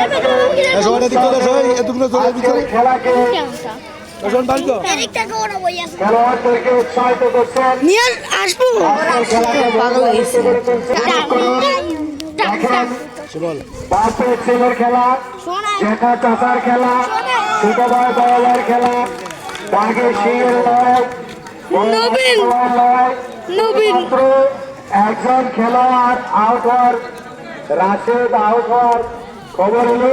আজকের খেলাকে খেলোয়াড়দেরকে উৎসাহিত করছেন। নিয়ে আসবো পাগল হয়েছে দেখেন বাপের ছেলের খেলা, জ্যাঠা চাচার খেলা, ছোট ভাই বড় ভাইয়ের খেলা, বাঘের সিংহের লড়াই, নবীন মাত্র একজন খেলোয়াড় আউট হওয়ার, রাশেদ আউট হওয়ার খবর হলো,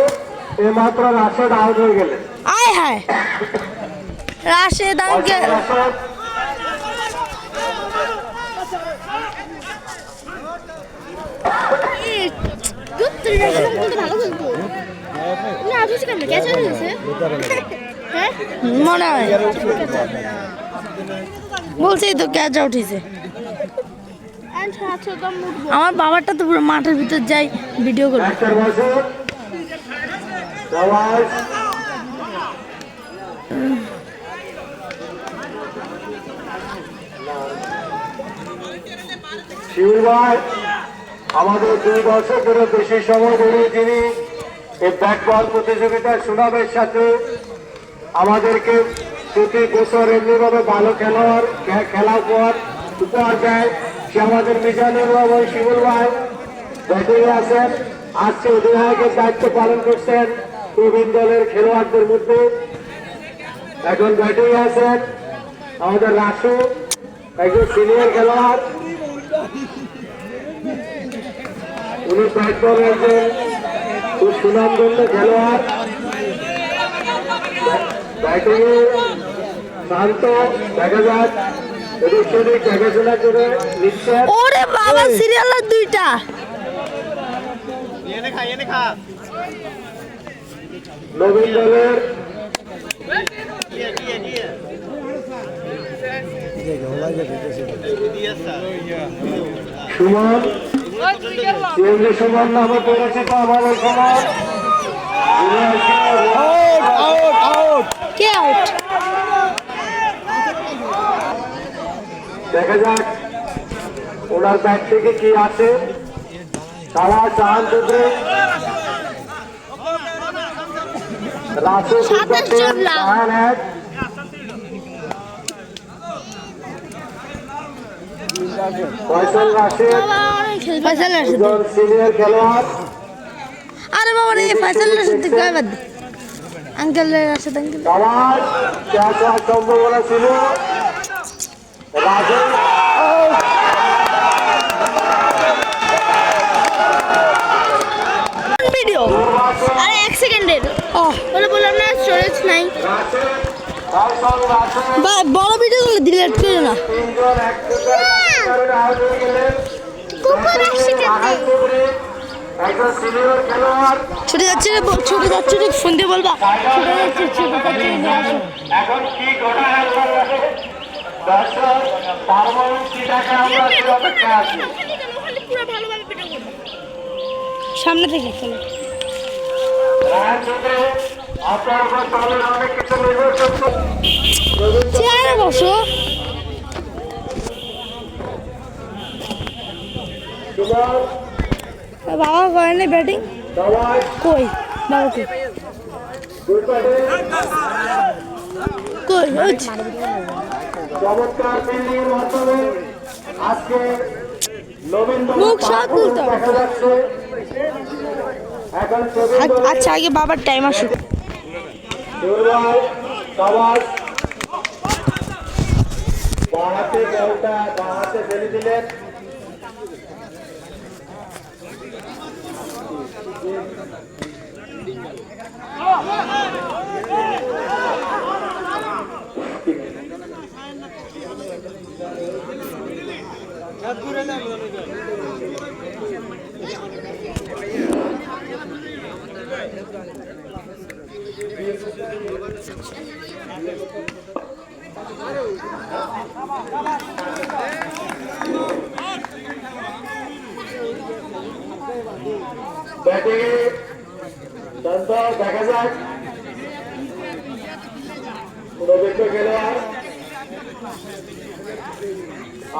এইমাত্র রাশেদ আউট হয়ে গেলেন। আয় হায় রাশেদ আঙ্কেল রাশেদ মনে হয় বলছি তো ক্যাচ আউট হয়েছে। আমার বাবারটা তো পুরো মাঠের ভিতর যাই ভিডিও করবে। ডাক্তার মাসুদ সবাই শিউর ভাই আমাদের 2 দশকেরও বেশি সময় ধরে যিনি এই ব্যাট বল প্রতিযোগিতার সুনামের সাথে আমাদেরকে প্রতি বছর এমনিভাবে ভালো খেলোয়াড় খেলা উপহার দেয়, সে আমাদের মিজানুর এবং শিমুল ভাই ব্যাটিংয়ে আছেন। আজকে অধিনায়কের দায়িত্ব পালন করছেন প্রবীণ দলের খেলোয়াড়দের মধ্যে। এখন ব্যাটিংয়ে আছেন আমাদের রাসু, একজন সিনিয়র খেলোয়াড়, উনি ব্যাট বল একজন খুব সুনামধন্য খেলোয়াড়। ব্যাটিংয়ে শান্ত দেখা যাক এদিক সেদিক দেখাশোনা করে নিচ্ছে ওরে বাবা সিরিয়ালের দুইটা নবীন দলের সুমন সিএমজি সুমন নামে পরিচিত আমাদের সমাজ কে আউট দেখা যাক ওনার ব্যাট থেকে কি আছে তারা চান দুধে রাসু 27 জন লাভ। ফয়সাল রাশিদ ফয়সাল রাশিদ একজন সিনিয়র খেলোয়াড় আরে বাবা রে ফয়সাল রাশিদ গায়বাদ আঙ্কেল রাশিদ আঙ্কেল সবার ক্যাচ হওয়ার সম্ভাবনা ছিল রাজু ভিডিও আরে 1 সেকেন্ডের বলে বললাম না স্টোরেজ নাই ফয়সাল রাশিদ বড় ভিডিওগুলো ডিলিট করো না তিনজন একসাথে আউট হয়ে গেলেন একজন সিনিয়র খেলোয়াড় ছুটে যাচ্ছে রে ছুটে যাচ্ছে রে ফোন দিয়ে বলবা ছুটে যাচ্ছে নিয়ে আসো এখন কি ঘটা দর্শক পারমানেন্ট টাকা আমরা সে অপেক্ষায় আছি সামনে থেকে চলো রান চন্দ্রে আপনার উপর দলের অনেক কিছু নির্ভর করছে চেয়ারে বসো সুমন বাবা করেনি ব্যাটিং সবাই কই বাবা কই গুড ব্যাটিং কই ওই চমৎকার ফিল্ডিং এর মাধ্যমে আজকে নবীন দলের মুখ সাত তুলতে হবে। দেখা যাচ্ছে এখন প্রবীণ দলের আচ্ছা আগে বাবার টাইম আসুক দুর্বল সবাই বাঁহাতে বলটা বাঁহাতে ফেলে দিলেন ব্যাটিংয়ে দন্ত দেখা যাক অভিজ্ঞ খেলোয়াড়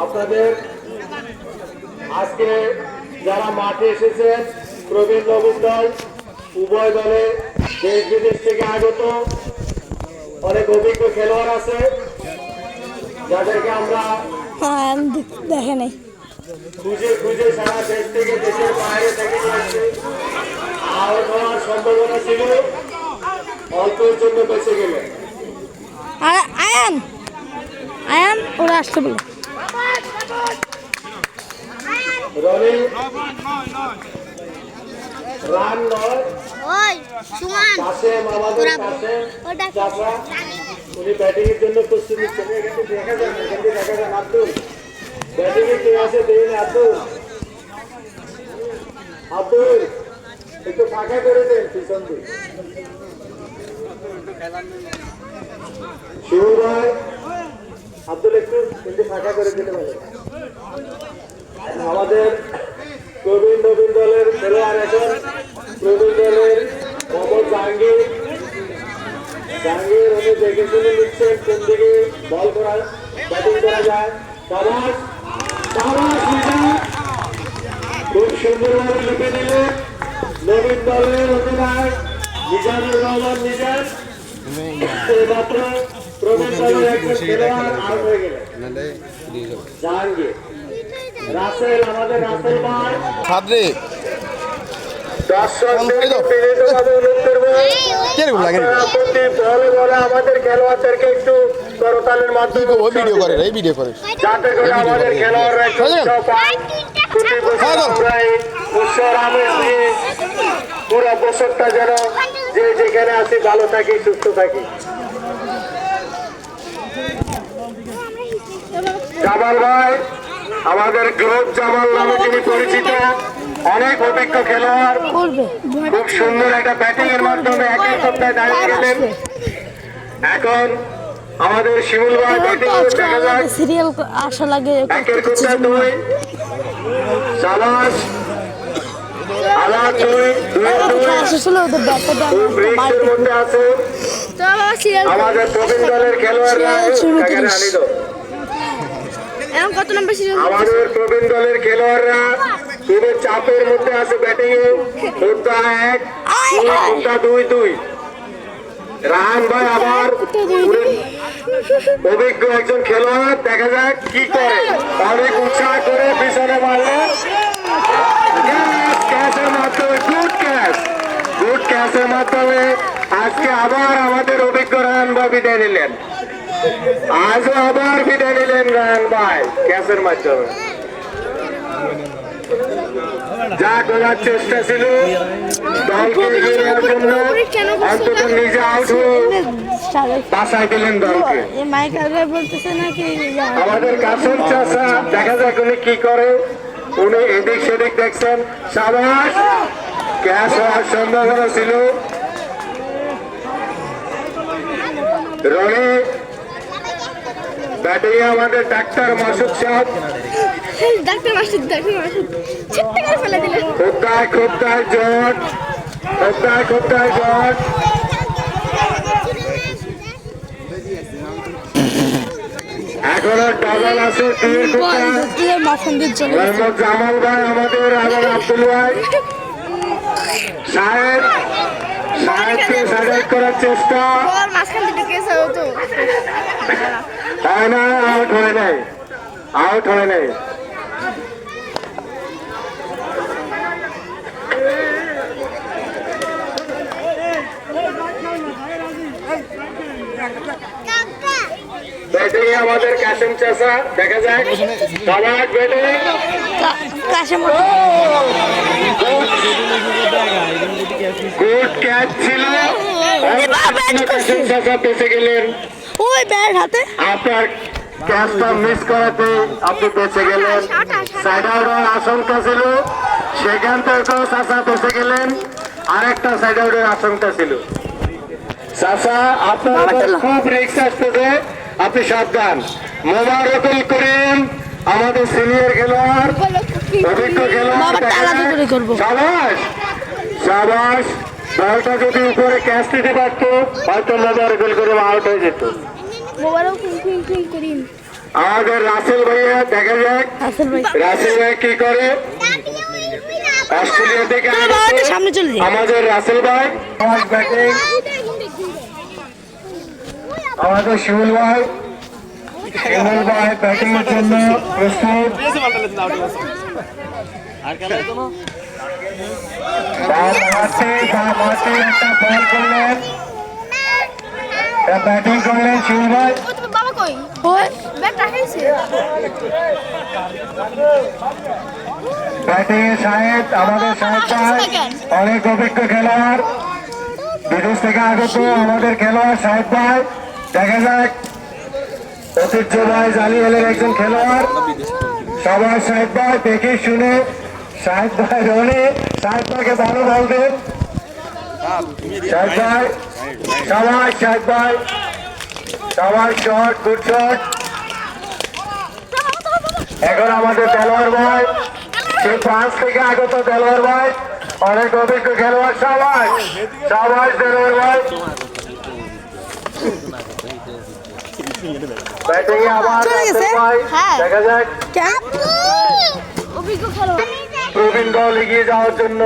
আপনাদের আজকে যারা মাঠে এসেছেন প্রবীণ নবীন দল উভয় দলে দেশ বিদেশ থেকে আগত অনেক অভিজ্ঞ খেলোয়াড় আছে যাদেরকে আমরা হ্যাঁ আমি দেখে নাই খুঁজে খুঁজে সারা দেশ থেকে দেশের বাইরে থেকে আসছে আউট হওয়ার সম্ভাবনা ছিল অল্পের জন্য বেঁচে গেলে আর আয়ান আয়ান ওরা আসতে বলো রনি রান নয় ওই সুমান কাসেম আমাদের কাসেম চাচা উনি ব্যাটিং এর জন্য প্রস্তুত নিচ্ছেন এখানে দেখা যায় এখানে দেখা যায় আব্দুল ব্যাটিং এ কে আছে দেখুন আব্দুল আব্দুল একটু ফাঁকা করে দেন পিছন দিয়ে শিবু ভাই আব্দুল একটু কিন্তু ফাঁকা করে দিতে পারেন আমাদের প্রবীণ নবীন দলের খেলোয়াড় এখন প্রবীণ দলের মোহাম্মদ জাহাঙ্গীর জাহাঙ্গীর উনি দেখে শুনে নিচ্ছেন কোন দিকে বল করা ব্যাটিং করা যায় সাবাস সাবাস মিজান খুব সুন্দরভাবে লিখে দিলেন নবীন দলের অধিনায়ক মিজানুর রহমান মিজান মাত্র প্রবীণ দলের একজন খেলোয়াড় আউট হয়ে গেলেন জাহাঙ্গীর রাসেল আমাদের রাসেল ভাই ছাত্রে দর্শকদেরকে বিনীতভাবে অনুরোধ করবো আপনারা প্রতি বলে বলে আমাদের খেলোয়াড়দেরকে একটু করতালের মাধ্যমে ভিডিও করে এই ভিডিও করে যাতে করে আমাদের খেলোয়াড়রা একটু উৎসাহ পায় প্রতি বছর আমরা এই উৎসব আমেজ নিয়ে পুরো বছরটা যেন যে যেখানে আছি ভালো থাকি সুস্থ থাকি জামাল ভাই আমাদের গ্রোথ জামাল নামে তিনি পরিচিত, অনেক অভিজ্ঞ খেলোয়াড়, করবে খুব সুন্দর একটা ব্যাটিং এর মাধ্যমে একের সপ্তাহে দাঁড়িয়ে গেলেন। এখন আমাদের শিমুল ভাই ব্যাটিং দেখা যাক, সিরিয়াল আসা লাগে একের কোথায় দুই, সাবাস, আবার দুই, আসলে ওদের ব্যাটটা ব্রেকের মধ্যে আছে তো বাবা সিরিয়াল আমাদের প্রবীণ দলের খেলোয়াড়রা। এখানে আনি দাও। এখন কত নম্বর সিরিয়াল আমাদের প্রবীণ দলের খেলোয়াড়রা খুবই চাপের মধ্যে আছে ব্যাটিং এ। মুদ্রা 1, মুদ্রা 2-2। রাহান ভাই আবার অভিজ্ঞ একজন খেলোয়াড়, দেখা যাক কি করে। অনেক উৎসাহ করে পিছনে মারলেন, ক্যাচের মাধ্যমে গুড ক্যাচের মাধ্যমে আজকে আবার আমাদের অভিজ্ঞ রাহান ভাই বিদায় নিলেন। আজও আবার বিদায় নিলেন রাহান ভাই ক্যাচের মাধ্যমে। যা করার চেষ্টা ছিল দলকে এগিয়ে নেওয়ার জন্য, অন্তত নিজে আউট হয়ে বাসায় দিলেন দলকে। মাইক আগে বলতেছে নাকি আমাদের কাসেম চাচা দেখা যাক উনি কি করে। উনি এদিক সেদিক দেখছেন, সাবাস, ক্যাচ হওয়ার সম্ভাবনা ছিল। রনি ব্যাটিং আমাদের ডাক্তার মাসুদ সাহেব, ডাক্তার মাসুদ ছিট্টা করে ফেলে দিলেন। খোদ্দায় জট, খোদ্দায় জট। এখনো ডাবল আছে মোহাম্মদ জামাল ভাই, আমাদের আবার আব্দুল ভাই সাহেবকে সাইড করার চেষ্টা, মাঝখান থেকে কেস হতো হয় না, আউট হয় নাই। ব্যাটিং আমাদের কাসেম চাচা, দেখা যাক সবার ব্যাটিং। গুড ক্যাচ ছিল, কাসেম চাচা বেঁচে গেলেন। ওই ব্যাট হাতে আপনার ক্যাচটা মিস করাতে আপনি বেঁচে গেলেন। সাইড আউটের আশঙ্কা ছিল, সেখান থেকেও চাচা বেঁচে গেলেন। আরেকটা সাইড আউটের আশঙ্কা ছিল। চাচা আপনার উপর খুব রিস্ক আসতেছে, আপনি সাবধান। মোবারকুল করিম আমাদের সিনিয়র খেলোয়াড়, অভিজ্ঞ খেলোয়াড়, সাবাস। বলটা যদি উপরে ক্যাচ দিতে পারতো হয়তো মোবারকুল করিম আউট হয়ে যেত। আমাদের রাসেল ভাইয়া, দেখা যাক রাসেল ভাই কি করে। অস্ট্রেলিয়া থেকে সামনে চলে আমাদের রাসেল ভাই, ব্যাটিং আমাদের শিমুল ভাই ব্যাটিং এর জন্য প্রস্তুত। একটা বল করলেন, ব্যাটিং করলেন শিমুল ভাই। বাবা কই ওই ব্যাট রাখাইছে ব্যাটিং এ শাহেদ, আমাদের শাহেদ ভাই অনেক অভিজ্ঞ খেলোয়াড়, বিদেশ থেকে আগত আমাদের খেলোয়াড় শাহেদ ভাই। দেখা যাক ঐতিহ্যবাহী জালিয়ালের একজন খেলোয়াড়, সবাই শাহেদ ভাই দেখে শুনে। শাহেদ ভাই রনি, শাহেদ ভাইকে ভালো বলবেন। শাহেদ ভাই, সবাই শাহেদ ভাই, সবাই শট, গুড শট। এখন আমাদের দেলোয়ার ভাই, সেই ফ্রান্স থেকে আগত দেলোয়ার ভাই, অনেক অভিজ্ঞ খেলোয়াড়। সবাই দেলোয়ার ভাই ব্যাটিং এ আবার ভাই, দেখা যাক অভিজ্ঞ খেলোয়াড় প্রবীণ দল এগিয়ে যাওয়ার জন্য।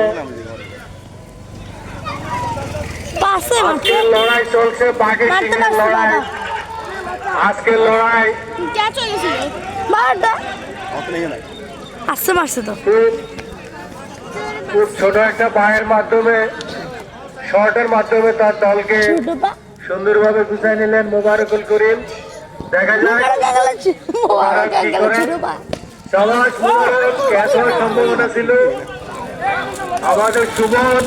আজকের লড়াই চলছে বাঘের সিংহের লড়াই। আজকের লড়াই মারছে তো খুব ছোট একটা পায়ের মাধ্যমে, শর্টের মাধ্যমে তার দলকে সুন্দরভাবে গুছাই নিলেন মোবারকুল করিম। দেখা যাক কি করে। সবার ক্যাচ হওয়ার সম্ভাবনা ছিল, আমাদের সুমন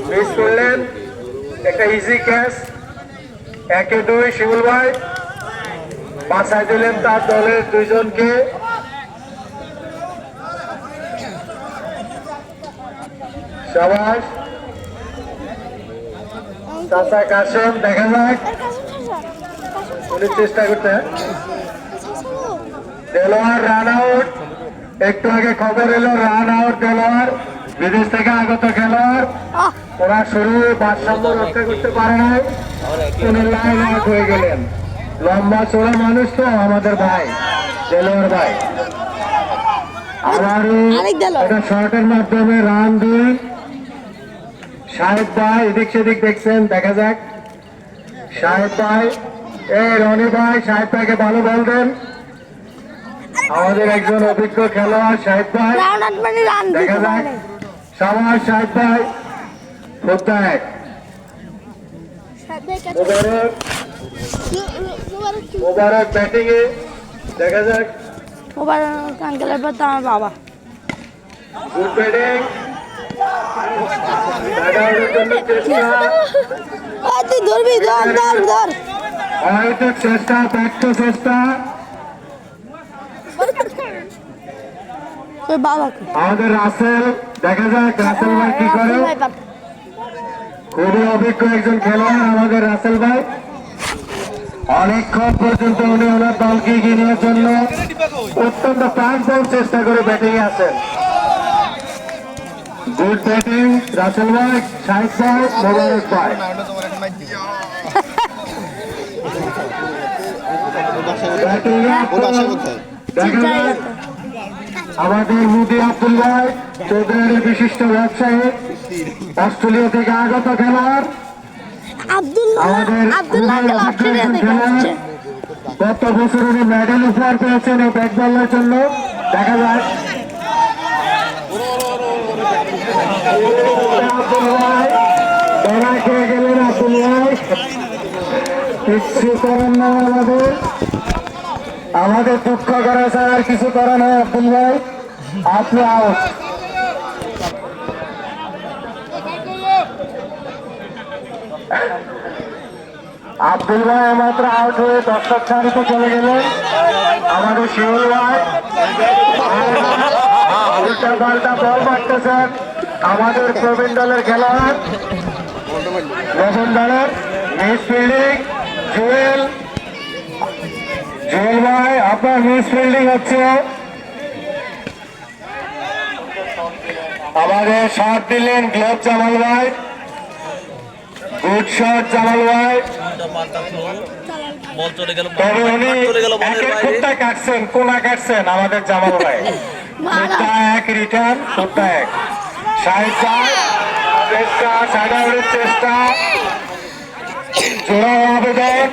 মিস করলেন একটা ইজি ক্যাচ। 1-2 শিমুল ভাই, বাছাই দিলেন তার দলের 2 জনকে। শাবাশ চাচা কাশেম, দেখা যাক উনি চেষ্টা করতে। দেলোয়ার রান আউট, একটু আগে খবর এলো রান আউট দেলোয়ার, বিদেশ থেকে আগত খেলোয়াড়। ওরা শুরু ভারসাম্য রক্ষা করতে পারে নাই, উনি লাইন আউট হয়ে গেলেন। লম্বা চোরা মানুষ তো আমাদের ভাই দেলোয়ার ভাই। আবারও এটা শর্টের মাধ্যমে রান 2। শাহেদ ভাই এদিক সেদিক দেখছেন, দেখা যাক শাহেদ ভাই, রনি ভাই শাহেদ ভাইকে ভালো বল দেন। আমাদের একজন অভিজ্ঞ খেলোয়াড় শাহেদ ভাই, দেখা যাক সামার শাহেদ ভাই। মোবারক ব্যাটিং এ, দেখা যাক আঙ্কেলের পর তো আমার বাবা। গুড ব্যাটিং, তুই ধরবি, ধর ধর ধর। হয়তো চেষ্টা, ব্যর্থ চেষ্টা। তোর বাবাকে আমাদের রাসেল, দেখা যাক রাসেল ভাই কি করে। খুবই অভিজ্ঞ একজন খেলোয়াড় আমাদের রাসেল ভাই, অনেকক্ষণ পর্যন্ত উনি ওনার দলকে এগিয়ে নেওয়ার জন্য অত্যন্ত প্রাণপণ চেষ্টা করে ব্যাটিং আছেন। গুড ব্যাটিং রাসেল ভাই, শাহিদ ভাই, মোবারক ভাই। আমাদের মুদি আব্দুল ভাই চৌধুরীর বিশিষ্ট ব্যবসায়ী, অস্ট্রেলিয়া থেকে আগত খেলোয়াড়। গত বছর উনি মেডেল উপহার পেয়েছেন এই ব্যাট বলের জন্য, দেখা যায়। আব্দুল ভাই ধরা খেয়ে গেলেন, আব্দুল ভাই কিছু করেন না। আমাদের দুঃখ করা ছাড়া আর কিছু করা নয়। আব্দুল ভাই আপনি আউট। আব্দুল ভাই মাত্র আউট হয়ে দর্শক সারিতে চলে গেলেন। আমাদের শিউল ভাই উল্টা পাল্টা বল মারতেছেন। আমাদের প্রবীণ দলের খেলোয়াড় নতুন দলের মিস ফিল্ডিং জুয়েল, জুয়েল ভাই আপনার মিস ফিল্ডিং হচ্ছে। আমাদের শট দিলেন গ্লোভ জামাল ভাই, গুড শট জামাল ভাই। তবে উনি একের খুঁটটা কাটছেন, কোনা কাটছেন আমাদের জামাল ভাই। খুঁটটা এক রিটার্ন, খুঁটটা এক। শাহিদ ভাই চেষ্টা, সাইডাউটের চেষ্টা, জোড়া আবেদন,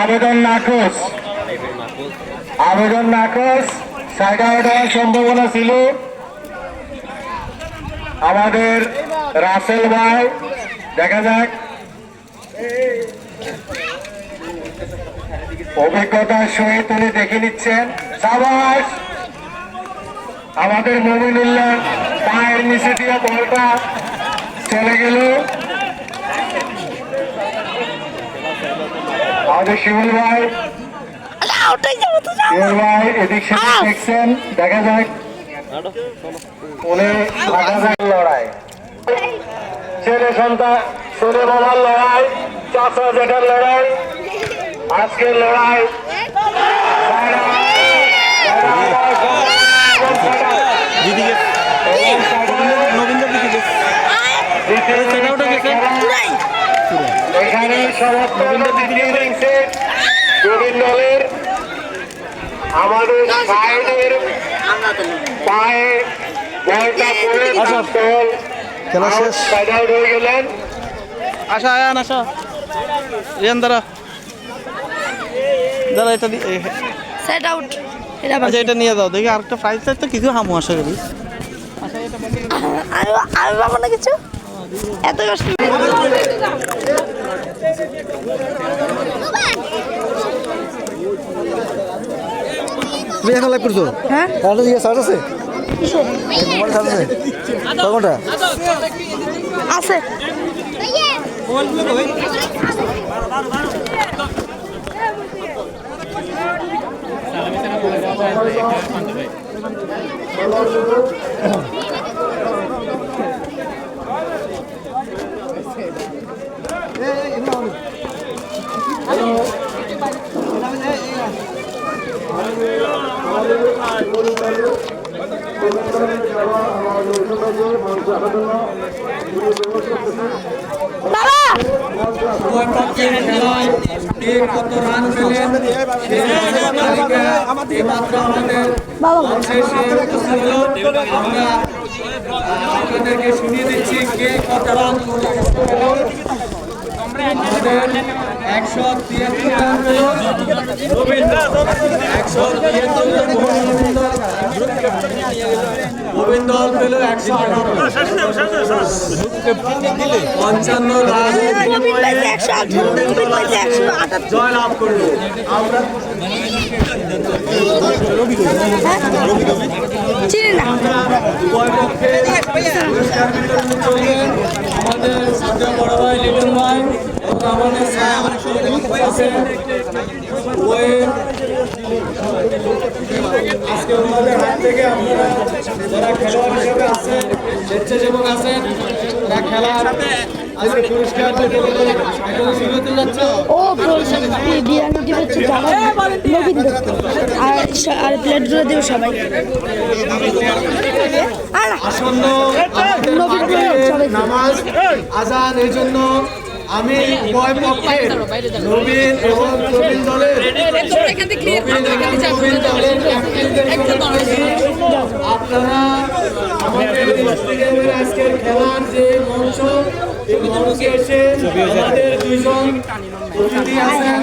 আবেদন নাকচ, আবেদন নাকচ। সাইড আউট হওয়ার সম্ভাবনা ছিল। আমাদের রাসেল ভাই, দেখা যাক অভিজ্ঞতার সহিত উনি দেখে নিচ্ছেন। সাবাস, আমাদের মমিনুল্লাহ পায়ের নিচে দিয়ে বলটা চলে গেল। আমাদের শিমুল ভাই, শিমুল ভাই এদিক সেদিক দেখছেন, দেখা যাক উনি লড়াই, ছেলে সন্তান ছেলে বাবার লড়াই, চাচা জেঠার লড়াই, আজকের লড়াই। এখানে সমস্ত দ্বিতীয় ইনিংসে প্রবীণ দলের আমাদের সাইডের পায়ে বলটা পড়ে দল খেলা শেষ, সাইড আউট হয়ে গেলেন। আসা আয়ান আসা, রিয়ান দাঁড়া দাঁড়া, এটা সেট আউট। আচ্ছা এটা নিয়ে দাও, দেখি আরেকটা প্রাইজ তো কিছু হামু আশা করি। আমি পাবো না কিছু, এত কষ্ট। তুমি এখন লাইভ করছো? হ্যাঁ, তাহলে দিকে চার্জ আছে? মোবাইল চার্জ আছে? কয়টা আছে? কত রান পেলেন মাত্র আমাদের আমরা আপনাদেরকে শুনিয়ে দিচ্ছি কে কত রান আমাদের 173 রান পেল গোবিন্দ পেল 158 রান জয় লাভ করলো। আমরা আমাদের সঞ্জয় বড় ভাই লিটন ভাই এবং আমাদের আজকে ওনাদের হাত থেকে আপনারা যারা খেলোয়াড় হিসেবে আছেন, স্বেচ্ছাসেবক আছেন, তারা খেলার আজকে পুরস্কার এখন শুরু হতে যাচ্ছে। ও বিরিয়ানি হচ্ছে নবীন দত্ত আর প্লেটগুলো দেব সবাই আসন্ন নামাজ আজান, এই জন্য আমি উভয় পক্ষের নবীন এবং প্রবীণ দলের আপনারা আমাদের স্টেডিয়ামের আজকের খেলার যে মঞ্চ, এই মঞ্চে এসে আমাদের দুইজন অতিথি আছেন,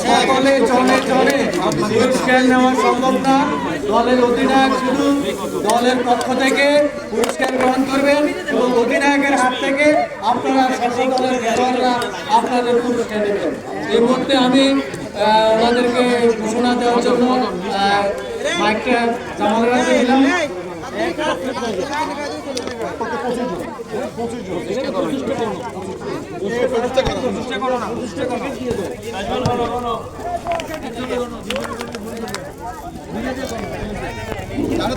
সকলে চলে চলে পুরস্কার নেওয়া সম্ভব না। দলের অধিনায়ক শুধু দলের পক্ষ থেকে পুরস্কার গ্রহণ করবেন এবং অধিনায়কের হাত থেকে আপনারা সকল দলের খেলোয়াড়রা আপনাদের পুরস্কার নেবেন। এই মুহূর্তে আমি ওনাদেরকে ঘোষণা দেওয়ার জন্য মাইকটা জামালের হাতে দিলাম।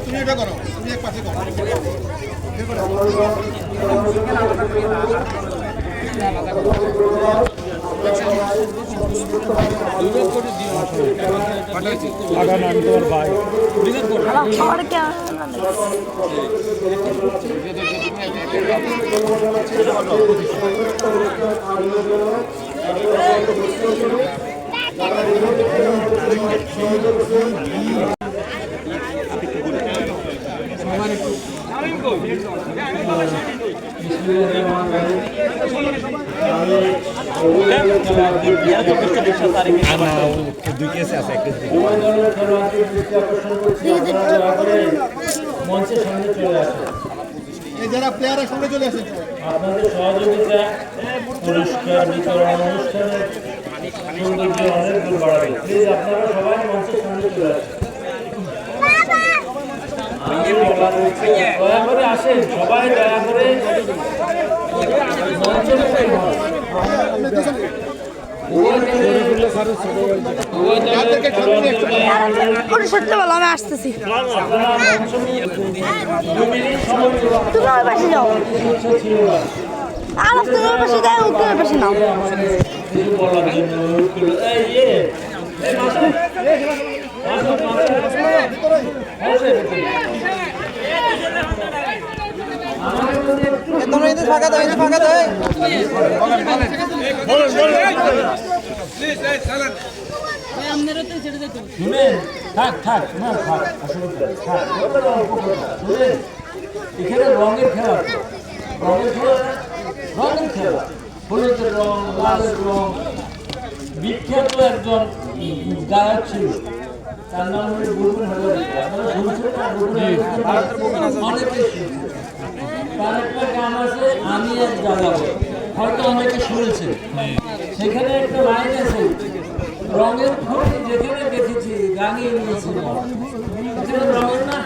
তুমি এটা করো, তুমি এক পাশে করো। মঞ্চের সামনে চলে আসে, যারা প্লেয়ারের সঙ্গে চলে আসে, আপনাদের সহযোগিতা পুরস্কার বিতরণ অনুষ্ঠানের সৌন্দর্য অনেক দূর বাড়াবে। প্লিজ আপনারা সবাই মঞ্চের সামনে চলে আসেন, দয়া করে আসেন, সবাই দয়া করে আমি আসতেছি, তুমি আমার পাশে যাও, আর তোমার পাশে যাও, তোমার পাশে নাও। এখানে রঙের খেলা, রঙের খেলা, হলুদের রং, লালের রং। বিখ্যাত একজন গায়ক ছিল, তার নাম হলো বুলবুল হাজারিকা। তার একটা গান আছে, আমি এক জ্বালাবো, হয়তো অনেকে শুনেছেন। সেখানে একটা লাইন আছে, রঙের ছবি যেখানে দেখেছি গানিয়ে নিয়েছি, এখানে রঙের না,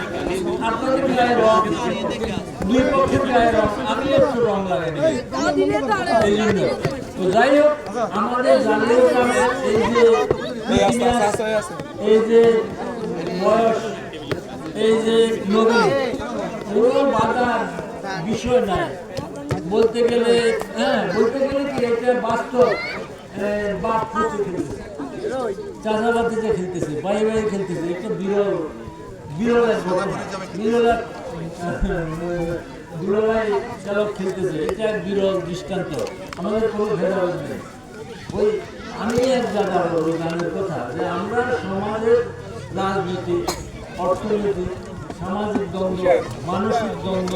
আপনাদের গায়ে রং, দুই পক্ষের গায়ে রং, আমি একটু রং লাগাই এই জন্য। তো যাই হোক আমাদের জানলেও গ্রামের এই যে বয়স এই যে নবীন কোনো বাধার বিষয় নাই বলতে গেলে কি এটা বাস্তব বাপ চাষাবাদিতে খেলতেছে বাই খেলতেছে একটা বিরলাই চালক খেলতেছে এটা এক বিরল দৃষ্টান্ত আমাদের কোনো ভেদাভেদ নেই ওই আমি এক জায়গার গানের কথা যে আমরা সমাজের রাজনীতি অর্থনীতি সামাজিক দ্বন্দ্ব মানসিক দ্বন্দ্ব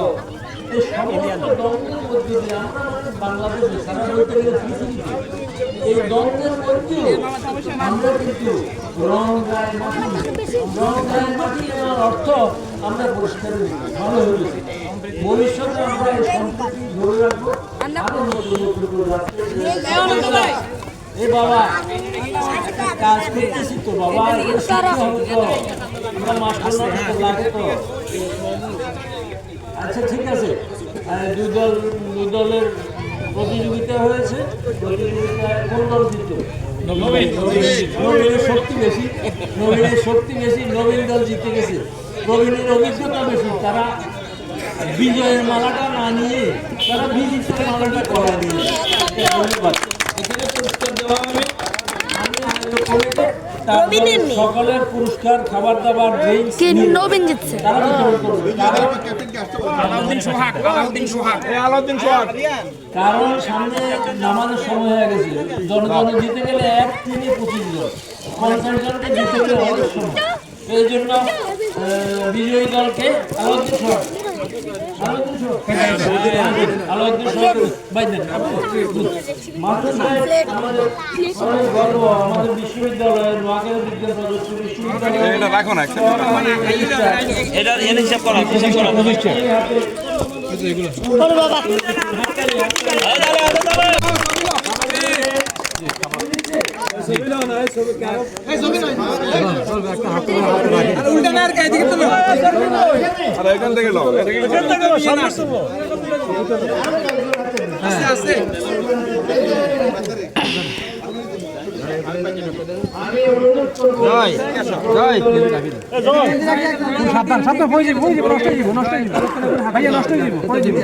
এই সমস্ত দ্বন্দ্বের মধ্যে দিয়ে আমরা বাংলাদেশে সারা বলতে গেলে পৃথিবীতে এই দ্বন্দ্বের মধ্যেও আমরা কিন্তু রং গায়ে মাটি নেওয়ার অর্থ আমরা পরিষ্কার ভালো হয়েছি ভবিষ্যতে আমরা এই সম্পত্তি ধরে রাখবো আরো নতুন এ বাবা কাজ করতেছি তো বাবা হবে তো আমরা মাস্টার লাগে তো আচ্ছা ঠিক আছে দুই দলের প্রতিযোগিতা হয়েছে প্রতিযোগিতায় কোন দল জিতল নবীনের শক্তি বেশি নবীন দল জিতে গেছে প্রবীণের অভিজ্ঞতা বেশি তারা বিজয়ের মালাটা না নিয়ে তারা বিজিতের মালাটা করা নিয়ে ধন্যবাদ এখানে পুরস্কার দেওয়া হবে সকলের পুরস্কার খাবার দাবার নবীন জিতছে কারণ সামনে নামাজের সময় হয়ে গেছে জনগণ জিতে গেলে 1-25 জন 50 জনকে জিতে গেলে অনেক সময় এই জন্য বিজয়ী দলকে আমাদের বিশ্ববিদ্যালয়ের নোয়াখালী বিজ্ঞান প্রযুক্তি সাবধান পড়ে যাবে নষ্ট হয়ে যাবে ভাইয়া নষ্ট হয়ে যাবে পড়ে যাবে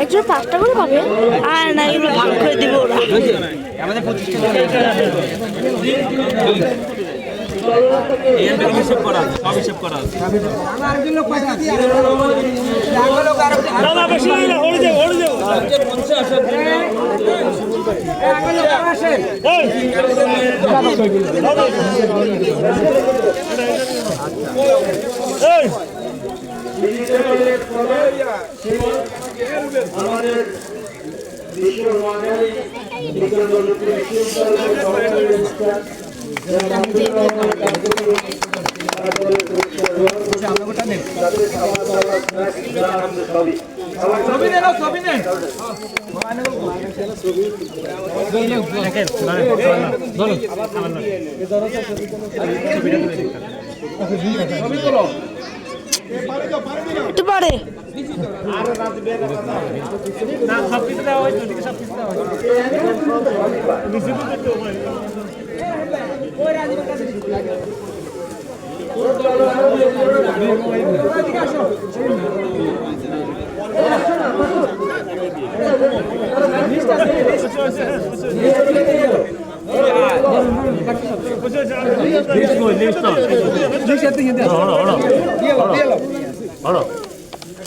একজন 5টা করে পাবে আর না এগুলো ভাগ করে দিব ওরা আমাদের 25 টাকা হিসাব করা সব হিসাব করা আমার জন্য কয়টা দিয়ে দাদা বেশি না হয়ে যাও মঞ্চে আসার জন্য আসেন এই আমাদের বিশ্ব নোয়াখালী বিজ্ঞান প্রযুক্তি একটু পরে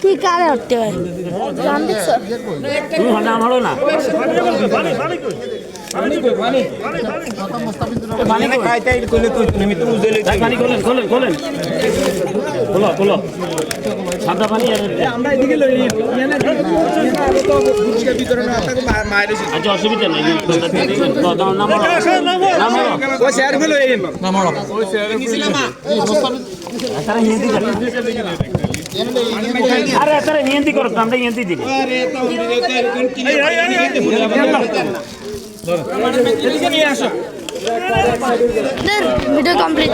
ঠিক আরে হতে হয় জান দেখছো তুমি নাম হলো না পানি খাইতে কইলে তুই তুমি তো উজেলে পানি খোলেন খোলো সাদা পানি আমরা এদিকে লই ইয়ানা তো বুঝকে ভিতরে না আপনাকে মাইরে আচ্ছা অসুবিধা নেই নাম ও শেয়ার গুলো এই নাম ও শেয়ার তারা হিন্দি করে আরে তারা হিন্দি করো আমরা হিন্দি দিই আরে তো এদিকে নিয়ে আসো ভিডিও কমপ্লিট